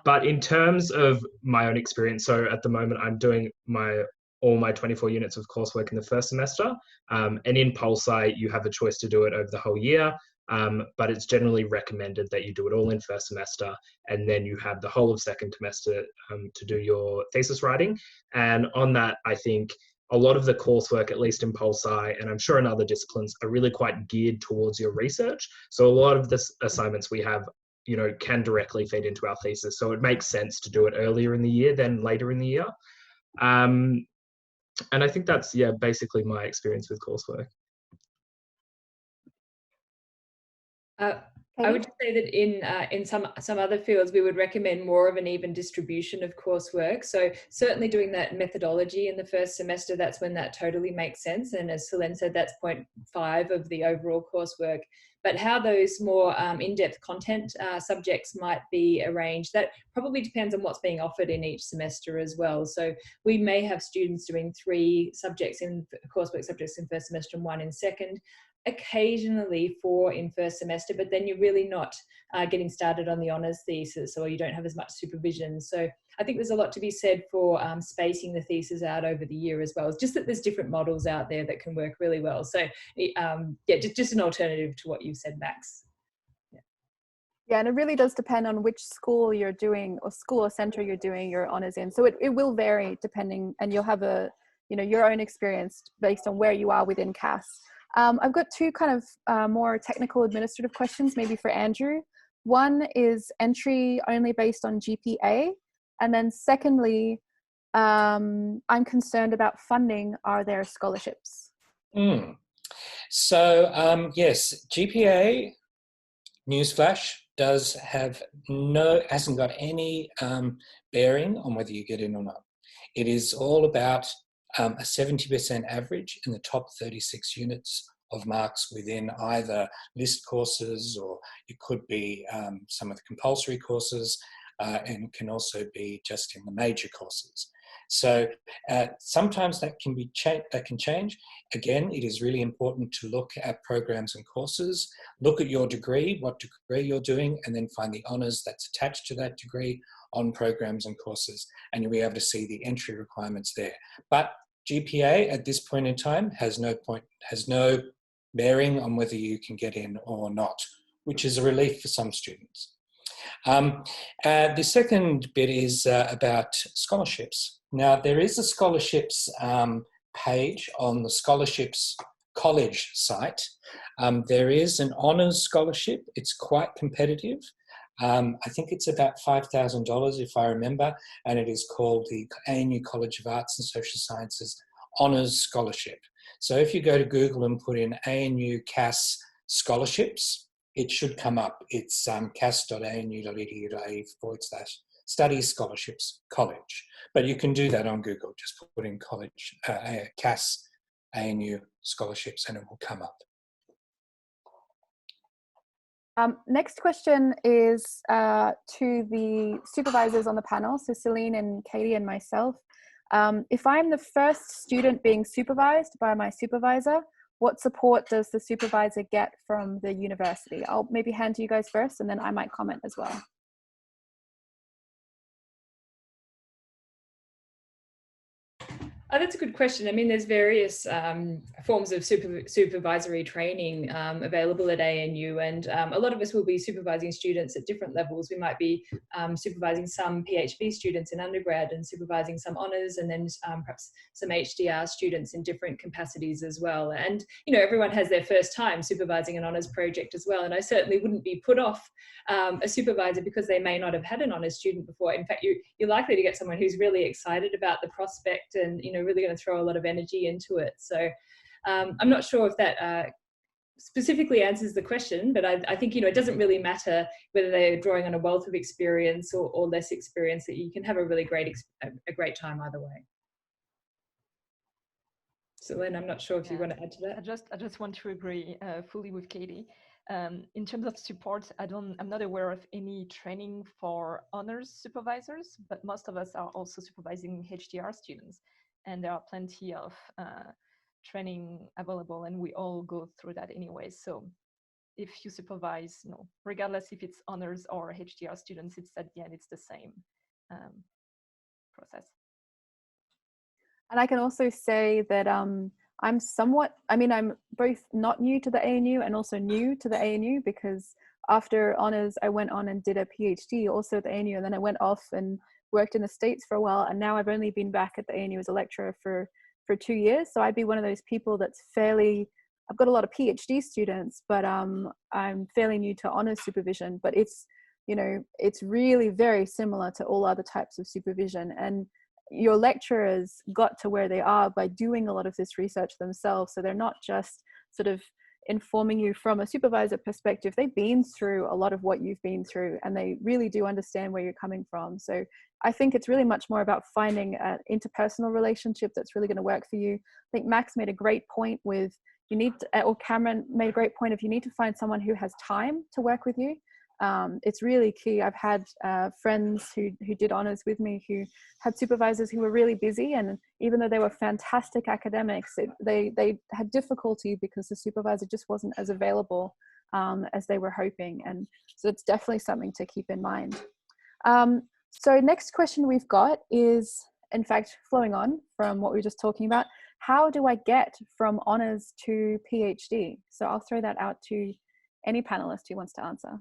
But in terms of my own experience, so at the moment I'm doing all my 24 units of coursework in the first semester. And in PulseSci, you have a choice to do it over the whole year. But it's generally recommended that you do it all in first semester, and then you have the whole of second semester to do your thesis writing. And on that, I think a lot of the coursework, at least in PulseSci, and I'm sure in other disciplines, are really quite geared towards your research. So a lot of the assignments we have, you know, can directly feed into our thesis. So it makes sense to do it earlier in the year than later in the year. And I think that's, yeah, basically my experience with coursework. I would say that in some other fields, we would recommend more of an even distribution of coursework. So certainly doing that methodology in the first semester, that's when that totally makes sense. And as Celine said, that's 0.5 of the overall coursework. But how those more in-depth content subjects might be arranged, that probably depends on what's being offered in each semester as well. So we may have students doing 3 subjects in coursework subjects in first semester and 1 in second, occasionally 4 in first semester, but then you're really not getting started on the honours thesis, or you don't have as much supervision. So I think there's a lot to be said for spacing the thesis out over the year as well. It's just that there's different models out there that can work really well. So yeah, just an alternative to what you said, Max. Yeah, and it really does depend on which school you're doing, or school or centre you're doing your honours in. So it will vary depending, and you'll have your own experience based on where you are within CAS. I've got 2 kind of more technical administrative questions, maybe for Andrew. One is entry only based on GPA. And then secondly, I'm concerned about funding. Are there scholarships? So yes, GPA, newsflash, hasn't got any bearing on whether you get in or not. It is all about a 70% average in the top 36 units of marks within either list courses, or it could be some of the compulsory courses, and can also be just in the major courses. So sometimes that can be change. Again, it is really important to look at programs and courses, look at your degree, what degree you're doing, and then find the honours that's attached to that degree on programs and courses, and you'll be able to see the entry requirements there. But GPA at this point in time has no bearing on whether you can get in or not, which is a relief for some students. The second bit is about scholarships. Now, there is a scholarships page on the scholarships college site. There is an honours scholarship. It's quite competitive. I think it's about $5,000 if I remember, and it is called the ANU College of Arts and Social Sciences Honours Scholarship. So if you go to Google and put in ANU CAS scholarships, it should come up. It's cas.anu.edu.au/study scholarships college. But you can do that on Google. Just put in college, CAS ANU scholarships, and it will come up. Next question is to the supervisors on the panel, so Celine and Katie and myself. If I'm the first student being supervised by my supervisor, what support does the supervisor get from the university? I'll maybe hand to you guys first, and then I might comment as well. Oh, that's a good question. I mean, there's various forms of supervisory training available at ANU, and a lot of us will be supervising students at different levels. We might be supervising some PhD students in undergrad and supervising some honours, and then perhaps some HDR students in different capacities as well. And, you know, everyone has their first time supervising an honours project as well. And I certainly wouldn't be put off a supervisor because they may not have had an honours student before. In fact, you're likely to get someone who's really excited about the prospect and, you know, really going to throw a lot of energy into it. So I'm not sure if that specifically answers the question, but I think, you know, it doesn't really matter whether they're drawing on a wealth of experience or less experience, that you can have a really great time either way. So Lynn, I'm not sure if you want to add to that. I just want to agree fully with Katie. In terms of support, I'm not aware of any training for honors supervisors, but most of us are also supervising HDR students, and there are plenty of training available, and we all go through that anyway. So if you supervise, you know, regardless if it's honors or HDR students, it's at the end, it's the same process. And I can also say that I'm both not new to the ANU and also new to the ANU, because after honors, I went on and did a PhD also at the ANU, and then I went off and worked in the States for a while, and now I've only been back at the ANU as a lecturer for 2 years. So I'd be one of those people that's I've got a lot of PhD students, but I'm fairly new to honors supervision. But it's, you know, it's really very similar to all other types of supervision, and your lecturers got to where they are by doing a lot of this research themselves. So they're not just sort of informing you from a supervisor perspective. They've been through a lot of what you've been through, and they really do understand where you're coming from. So I think it's really much more about finding an interpersonal relationship that's really going to work for you. I think Max made a great point with or Cameron made a great point of, you need to find someone who has time to work with you. It's really key. I've had friends who did honors with me who had supervisors who were really busy, and even though they were fantastic academics, they had difficulty because the supervisor just wasn't as available as they were hoping. And so it's definitely something to keep in mind. So next question we've got is, in fact, flowing on from what we were just talking about, how do I get from honors to PhD? So I'll throw that out to any panelist who wants to answer.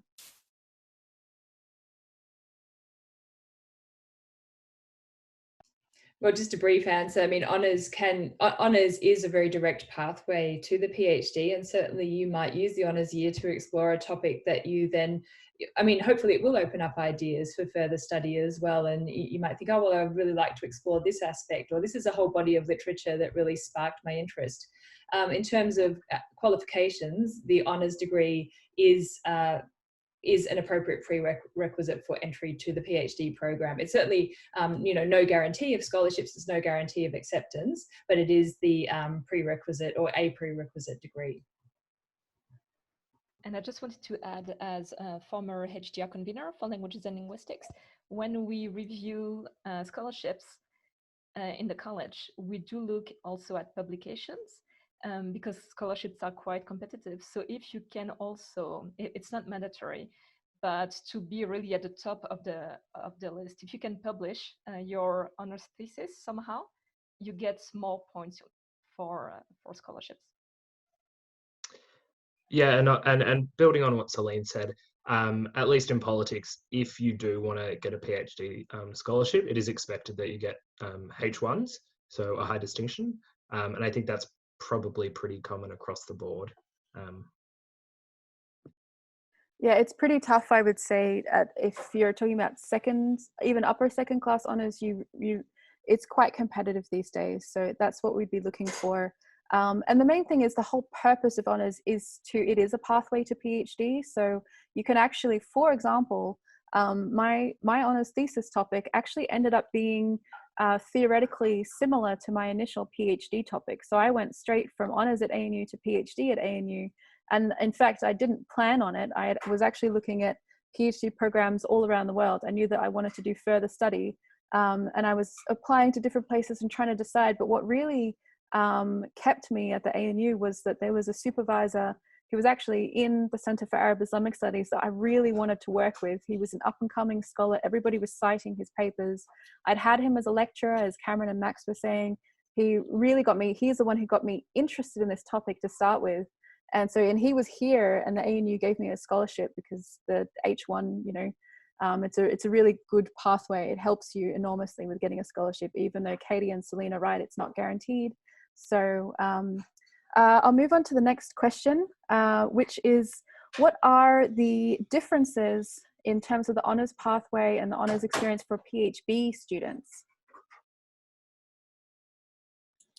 Well, just a brief answer. I mean, honors is a very direct pathway to the PhD, and certainly you might use the honors year to explore a topic that you then, I mean, hopefully it will open up ideas for further study as well. And you might think, oh, well, I'd really like to explore this aspect, or this is a whole body of literature that really sparked my interest. In terms of qualifications, the honors degree is is an appropriate prerequisite for entry to the PhD program. It's certainly, no guarantee of scholarships, there's no guarantee of acceptance, but it is the prerequisite or a prerequisite degree. And I just wanted to add, as a former HDR convener for languages and linguistics, when we review scholarships in the college, we do look also at publications because scholarships are quite competitive. So if you can also, it's not mandatory, but to be really at the top of the list, if you can publish your honors thesis somehow, you get more points for scholarships. Yeah, and building on what Celine said, at least in politics, if you do want to get a PhD scholarship, it is expected that you get H1s, so a high distinction, and I think that's probably pretty common across the board. Yeah, it's pretty tough, I would say, if you're talking about even upper second class honors, it's quite competitive these days. So that's what we'd be looking for. And the main thing is the whole purpose of honors it is a pathway to PhD. So you can actually, for example, my honors thesis topic actually ended up being theoretically similar to my initial PhD topic. So I went straight from honors at ANU to PhD at ANU. And in fact, I didn't plan on it. I was actually looking at PhD programs all around the world. I knew that I wanted to do further study. And I was applying to different places and trying to decide. But what really kept me at the ANU was that there was a supervisor who was actually in the Center for Arab Islamic Studies that I really wanted to work with. He was an up-and-coming scholar. Everybody was citing his papers. I'd had him as a lecturer, as Cameron and Max were saying. He really got me, he's the one who got me interested in this topic to start with. And he was here, and the ANU gave me a scholarship because the H1, it's a really good pathway. It helps you enormously with getting a scholarship, even though Katie and Selena are right, it's not guaranteed. So I'll move on to the next question, which is, what are the differences in terms of the honors pathway and the honors experience for PhD students?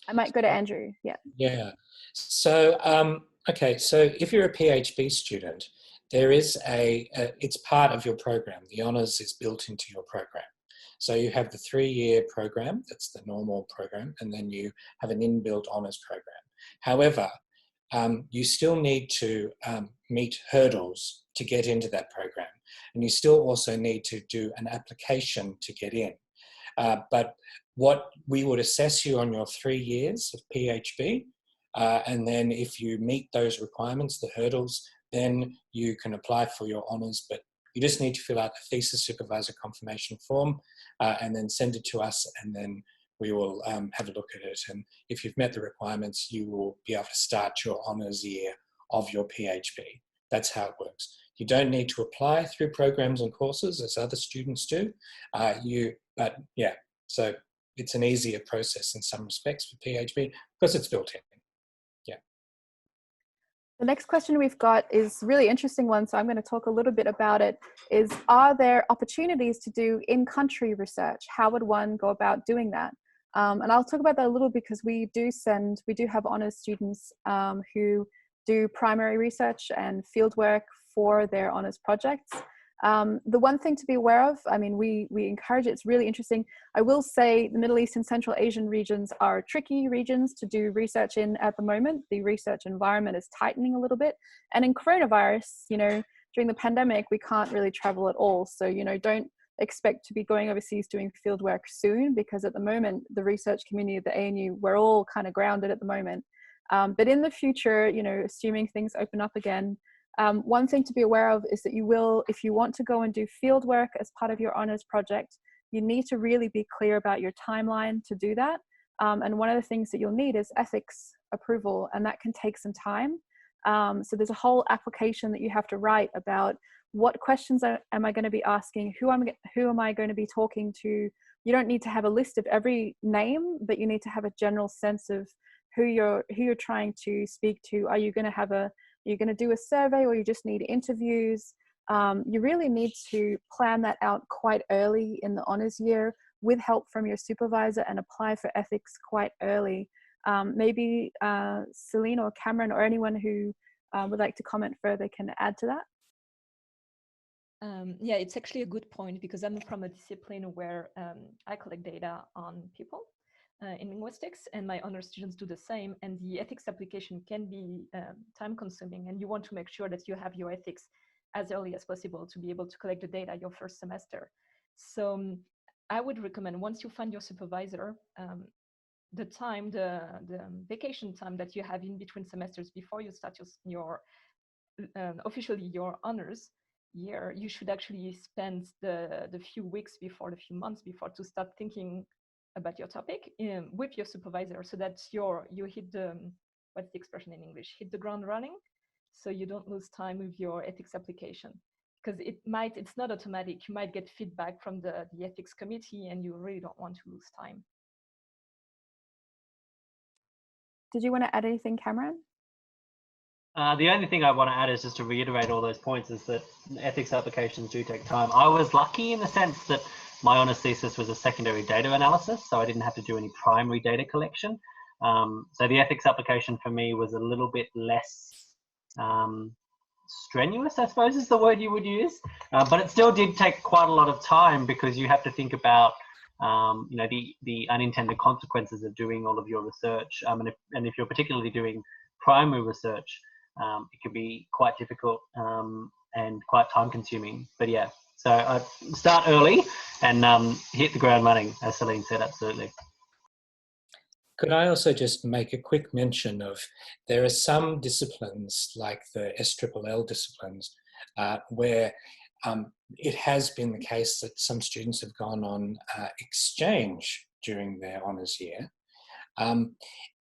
I might go to Andrew. Yeah. So, okay, so if you're a PhD student, there is it's part of your program. The honours is built into your program. So you have the 3-year program, that's the normal program, and then you have an inbuilt honours program. However, you still need to meet hurdles to get into that program. And you still also need to do an application to get in. But what we would assess you on your 3 years of PhD, and then if you meet those requirements, the hurdles, then you can apply for your honours, but you just need to fill out a thesis supervisor confirmation form and then send it to us, and then we will have a look at it. And if you've met the requirements, you will be able to start your honours year of your PhD. That's how it works. You don't need to apply through programs and courses as other students do. But yeah, so it's an easier process in some respects for PhD because it's built in. Yeah. The next question we've got is a really interesting one, so I'm going to talk a little bit about it, is, are there opportunities to do in-country research? How would one go about doing that? And I'll talk about that a little because we do have honours students who do primary research and fieldwork for their honours projects. The one thing to be aware of, I mean, we encourage it, it's really interesting. I will say the Middle East and Central Asian regions are tricky regions to do research in at the moment. The research environment is tightening a little bit. And in coronavirus, during the pandemic, we can't really travel at all. So, don't expect to be going overseas doing fieldwork soon, because at the moment, the research community of the ANU, we're all kind of grounded at the moment. But in the future, assuming things open up again, one thing to be aware of is that you will, if you want to go and do field work as part of your honours project, you need to really be clear about your timeline to do that. And one of the things that you'll need is ethics approval, and that can take some time. So there's a whole application that you have to write about what questions am I going to be asking, who am I going to be talking to. You don't need to have a list of every name, but you need to have a general sense of who you're trying to speak to. Are you going to do a survey, or you just need interviews? You really need to plan that out quite early in the honours year with help from your supervisor, and apply for ethics quite early. Maybe Celine or Cameron or anyone who would like to comment further can add to that. Yeah, it's actually a good point because I'm from a discipline where I collect data on people in linguistics, and my honor students do the same. And the ethics application can be time consuming, and you want to make sure that you have your ethics as early as possible to be able to collect the data your first semester. So I would recommend, once you find your supervisor, the vacation time that you have in between semesters before you start your officially your honors year, you should actually spend the few weeks before, the few months before, to start thinking about your topic with your supervisor, so that you hit the, what's the expression in English, hit the ground running, so you don't lose time with your ethics application. Because it's not automatic. You might get feedback from the ethics committee, and you really don't want to lose time. Did you want to add anything, Cameron? The only thing I want to add is just to reiterate all those points, is that ethics applications do take time. I was lucky in the sense that my honours thesis was a secondary data analysis, so I didn't have to do any primary data collection. So the ethics application for me was a little bit less strenuous, I suppose is the word you would use, but it still did take quite a lot of time, because you have to think about you know, the unintended consequences of doing all of your research, and if you're particularly doing primary research, it can be quite difficult and quite time consuming. But yeah, so start early and hit the ground running, as Celine said. Absolutely. Could I also just make a quick mention of, there are some disciplines like the SLL disciplines where it has been the case that some students have gone on exchange during their honours year.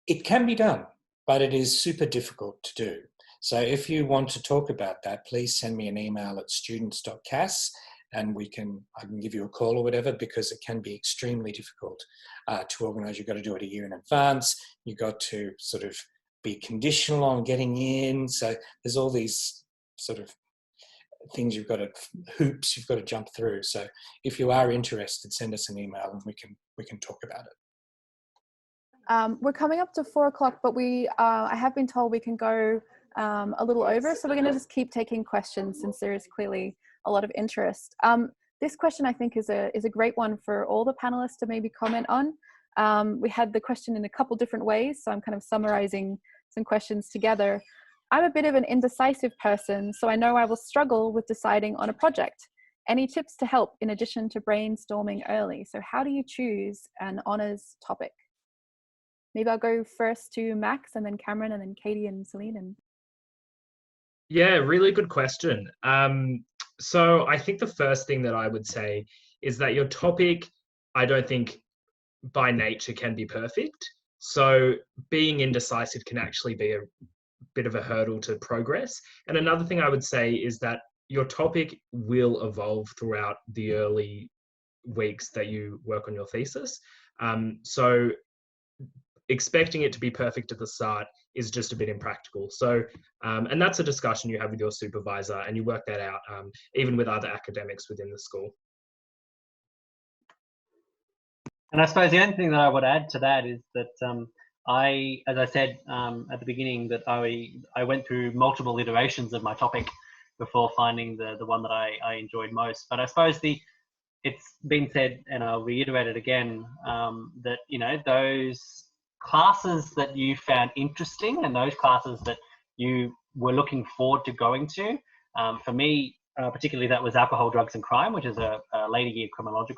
It can be done, but it is super difficult to do. So if you want to talk about that, please send me an email at students.cas, and I can give you a call or whatever, because it can be extremely difficult to organise. You've got to do it a year in advance. You've got to sort of be conditional on getting in. So there's all these sort of things hoops you've got to jump through. So if you are interested, send us an email and we can talk about it. We're coming up to 4 o'clock, but I have been told we can go a little over, so we're going to just keep taking questions since there is clearly a lot of interest. This question, I think, is a great one for all the panelists to maybe comment on. We had the question in a couple different ways, so I'm kind of summarizing some questions together. I'm a bit of an indecisive person, so I know I will struggle with deciding on a project. Any tips to help in addition to brainstorming early? So how do you choose an honours topic? Maybe I'll go first to Max, and then Cameron, and then Katie and Celine. Yeah, really good question. So I think the first thing that I would say is that your topic, I don't think by nature can be perfect. So being indecisive can actually be a bit of a hurdle to progress. And another thing I would say is that your topic will evolve throughout the early weeks that you work on your thesis. So expecting it to be perfect at the start is just a bit impractical. So, and that's a discussion you have with your supervisor, and you work that out even with other academics within the school. And I suppose the only thing that I would add to that is that as I said at the beginning, that I went through multiple iterations of my topic before finding the one that I enjoyed most. But I suppose it's been said, and I'll reiterate it again, that, you know, those classes that you found interesting and those classes that you were looking forward to going to, for me, particularly that was alcohol, drugs and crime, which is a later year criminology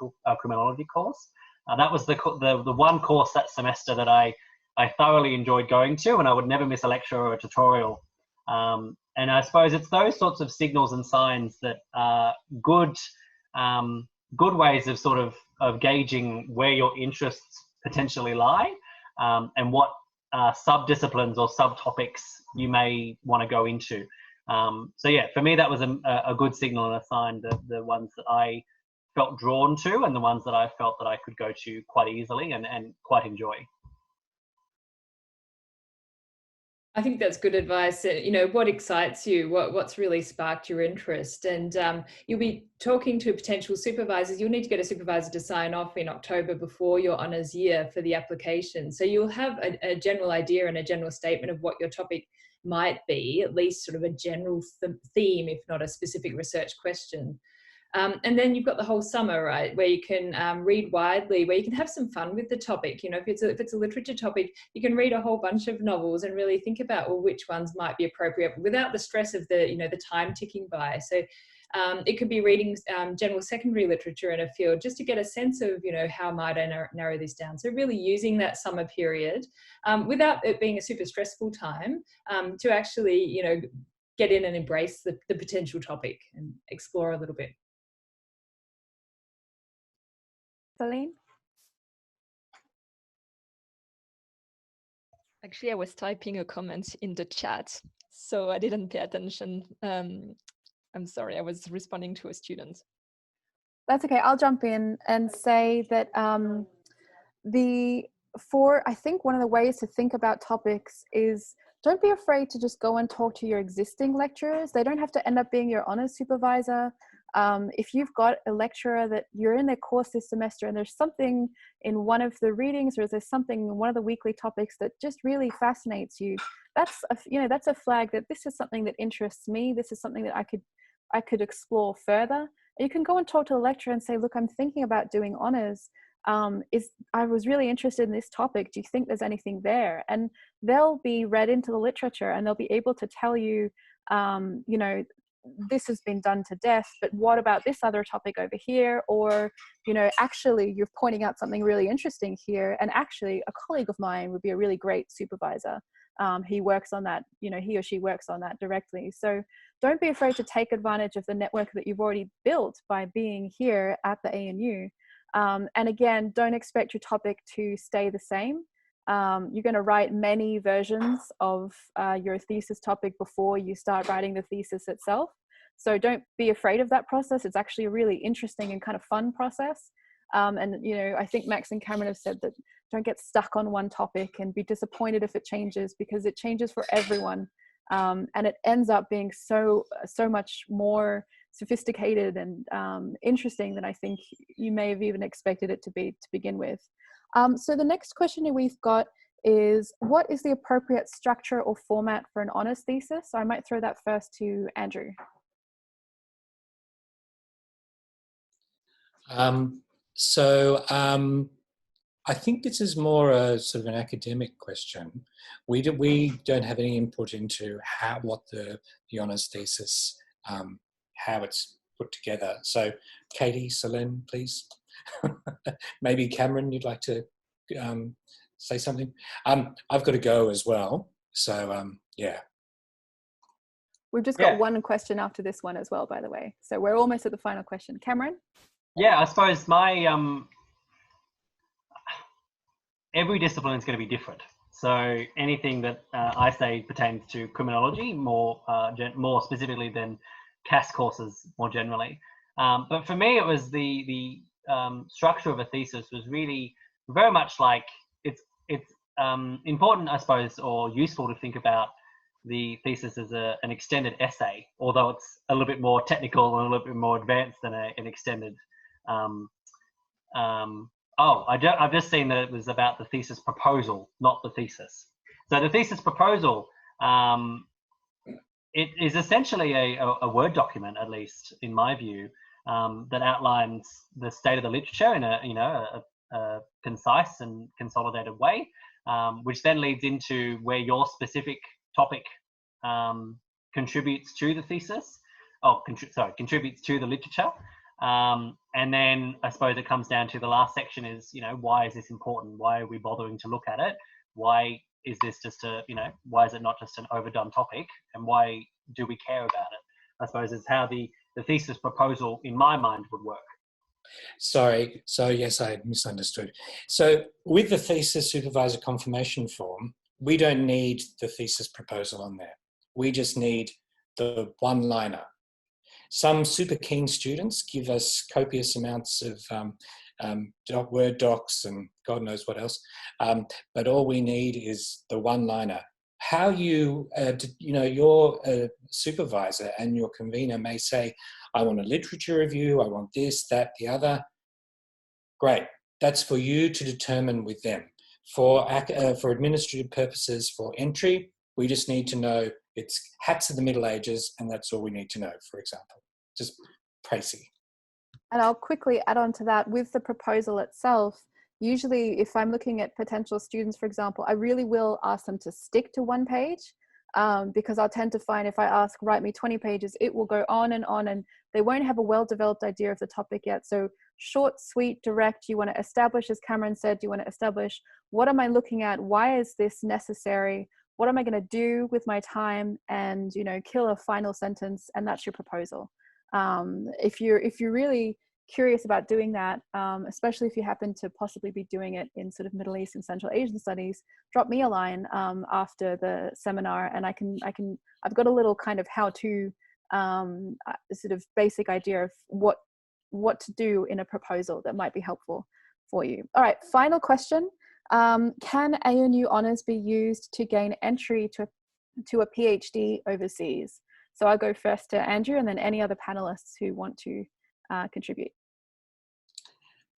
course. That was the one course that semester that I thoroughly enjoyed going to, and I would never miss a lecture or a tutorial. And I suppose it's those sorts of signals and signs that are good ways of sort of gauging where your interests potentially lie, and what sub-disciplines or subtopics you may want to go into. So yeah, for me, that was a good signal and a sign that the ones that I felt drawn to and the ones that I felt that I could go to quite easily and quite enjoy. I think that's good advice. You know, what excites you, what's really sparked your interest, and you'll be talking to potential supervisors. You'll need to get a supervisor to sign off in October before your honours year for the application. So you'll have a general idea and a general statement of what your topic might be at least sort of a general theme, if not a specific research question. And then you've got the whole summer, right, where you can read widely, where you can have some fun with the topic. You know, if it's a literature topic, you can read a whole bunch of novels and really think about, well, which ones might be appropriate without the stress of the, you know, the time ticking by. So it could be reading general secondary literature in a field just to get a sense of, you know, how might I narrow this down. So really using that summer period without it being a super stressful time to actually, you know, get in and embrace the potential topic and explore a little bit. Celine? Actually, I was typing a comment in the chat, so I didn't pay attention. I'm sorry, I was responding to a student. That's okay. I'll jump in and say that I think one of the ways to think about topics is don't be afraid to just go and talk to your existing lecturers. They don't have to end up being your honours supervisor. If you've got a lecturer that you're in their course this semester and there's something in one of the readings or there's something in one of the weekly topics that just really fascinates you, that's a flag that this is something that interests me. This is something that I could explore further. You can go and talk to the lecturer and say, look, I'm thinking about doing honours. I was really interested in this topic. Do you think there's anything there? And they'll be read into the literature and they'll be able to tell you, you know, this has been done to death, but what about this other topic over here? Or, you know, actually you're pointing out something really interesting here. And actually a colleague of mine would be a really great supervisor. He works on that, you know, he or she works on that directly. So don't be afraid to take advantage of the network that you've already built by being here at the ANU. And again, don't expect your topic to stay the same. You're going to write many versions of your thesis topic before you start writing the thesis itself. So don't be afraid of that process. It's actually a really interesting and kind of fun process. And, you know, I think Max and Cameron have said that don't get stuck on one topic and be disappointed if it changes, because it changes for everyone. And it ends up being so much more sophisticated and interesting than I think you may have even expected it to be to begin with. So the next question we've got is, what is the appropriate structure or format for an honours thesis? So I might throw that first to Andrew. I think this is more a sort of an academic question. We don't have any input into what the honours thesis, how it's put together. So Katie, Celine, please. Maybe Cameron, you'd like to say something? I've got to go as well. So yeah. We've just got one question after this one as well, by the way. So we're almost at the final question. Cameron? Yeah, I suppose my every discipline is going to be different. So anything that I say pertains to criminology more specifically than CAS courses more generally. But for me, it was the structure of a thesis was really very much like it's important, I suppose, or useful to think about the thesis as an extended essay, although it's a little bit more technical and a little bit more advanced than an extended. I've just seen that it was about the thesis proposal, not the thesis. So the thesis proposal, it is essentially a Word document, at least in my view, that outlines the state of the literature in a concise and consolidated way, which then leads into where your specific topic contributes to the thesis. Contributes to the literature. And then I suppose it comes down to the last section is, you know, why is this important? Why are we bothering to look at it? Why is this just why is it not just an overdone topic? And why do we care about it? I suppose is how the thesis proposal in my mind would work. Sorry, so yes, I misunderstood. So with the thesis supervisor confirmation form, we don't need the thesis proposal on there. We just need the one-liner. Some super keen students give us copious amounts of Word docs and God knows what else, but all we need is the one-liner. How your supervisor and your convener may say, I want a literature review, I want this, that, the other. Great, that's for you to determine with them. For administrative purposes, for entry, We just need to know it's hats of the Middle Ages, and that's all we need to know, for example. Just pricey. And I'll quickly add on to that with the proposal itself. Usually if I'm looking at potential students, for example, I really will ask them to stick to one page, because I'll tend to find if I ask, write me 20 pages, it will go on and they won't have a well-developed idea of the topic yet. So short, sweet, direct, you want to establish, as Cameron said, you want to establish, what am I looking at? Why is this necessary? What am I going to do with my time? And, you know, kill a final sentence, and that's your proposal. If you're really curious about doing that, especially if you happen to possibly be doing it in sort of Middle East and Central Asian studies, drop me a line after the seminar, and I've got a little kind of how-to sort of basic idea of what to do in a proposal that might be helpful for you. All right, final question. Can ANU honours be used to gain entry to a PhD overseas? So I'll go first to Andrew, and then any other panelists who want to contribute.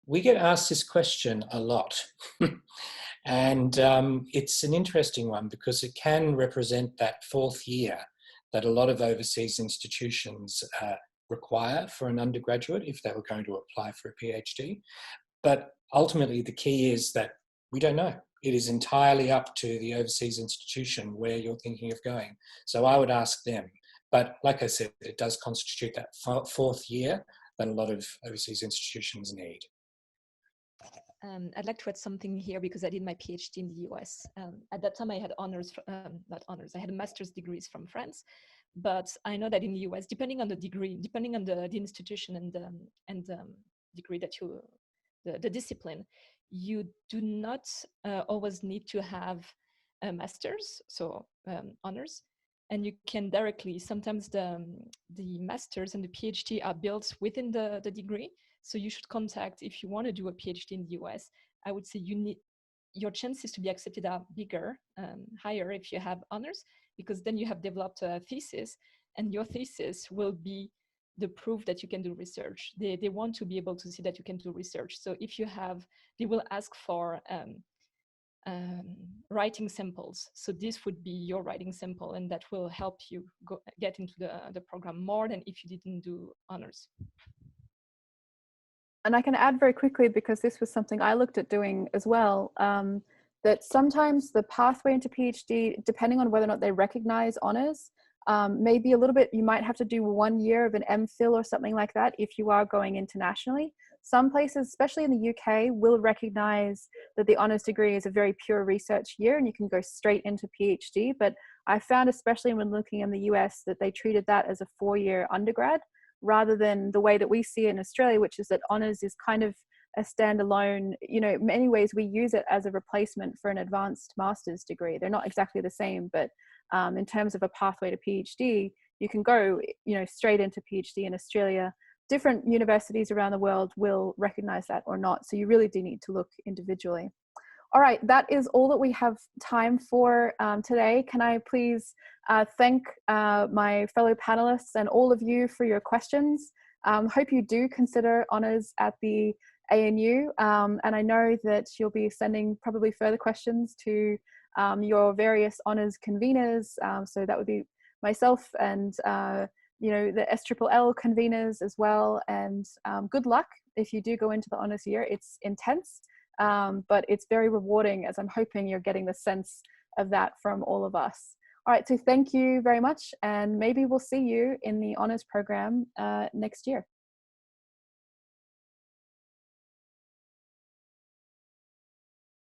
We get asked this question a lot. And it's an interesting one because it can represent that fourth year that a lot of overseas institutions require for an undergraduate if they were going to apply for a PhD. But ultimately, the key is that we don't know. It is entirely up to the overseas institution where you're thinking of going. So I would ask them. But like I said, it does constitute that fourth year that a lot of overseas institutions need. I'd like to add something here because I did my PhD in the US. At that time, I had honors, not honors, I had a master's degrees from France. But I know that in the US, depending on the degree, depending on the institution and degree that you, the discipline, you do not always need to have a master's, so honors. And you can directly, sometimes the masters and the PhD are built within the degree. So you should contact, if you want to do a PhD in the US, I would say your chances to be accepted are bigger, higher if you have honors, because then you have developed a thesis, and your thesis will be the proof that you can do research. They want to be able to see that you can do research. So if you have, they will ask for writing samples. So this would be your writing sample, and that will help you get into the program more than if you didn't do honors. And I can add very quickly, because this was something I looked at doing as well, that sometimes the pathway into PhD, depending on whether or not they recognize honors, may be a little bit, you might have to do 1 year of an MPhil or something like that if you are going internationally. Some places, especially in the UK, will recognize that the honors degree is a very pure research year and you can go straight into PhD. But I found, especially when looking in the US, that they treated that as a 4-year undergrad, rather than the way that we see it in Australia, which is that honors is kind of a standalone, you know, in many ways we use it as a replacement for an advanced master's degree. They're not exactly the same, but in terms of a pathway to PhD, you can go, you know, straight into PhD in Australia. Different universities around the world will recognize that or not. So you really do need to look individually. All right, that is all that we have time for today. Can I please thank my fellow panelists and all of you for your questions. Hope you do consider honors at the ANU. And I know that you'll be sending probably further questions to your various honors conveners. So that would be myself and you know, the SLLL conveners as well. And good luck if you do go into the honors year. It's intense. But it's very rewarding, as I'm hoping you're getting the sense of that from all of us. All right, so thank you very much, and maybe we'll see you in the honors program next year.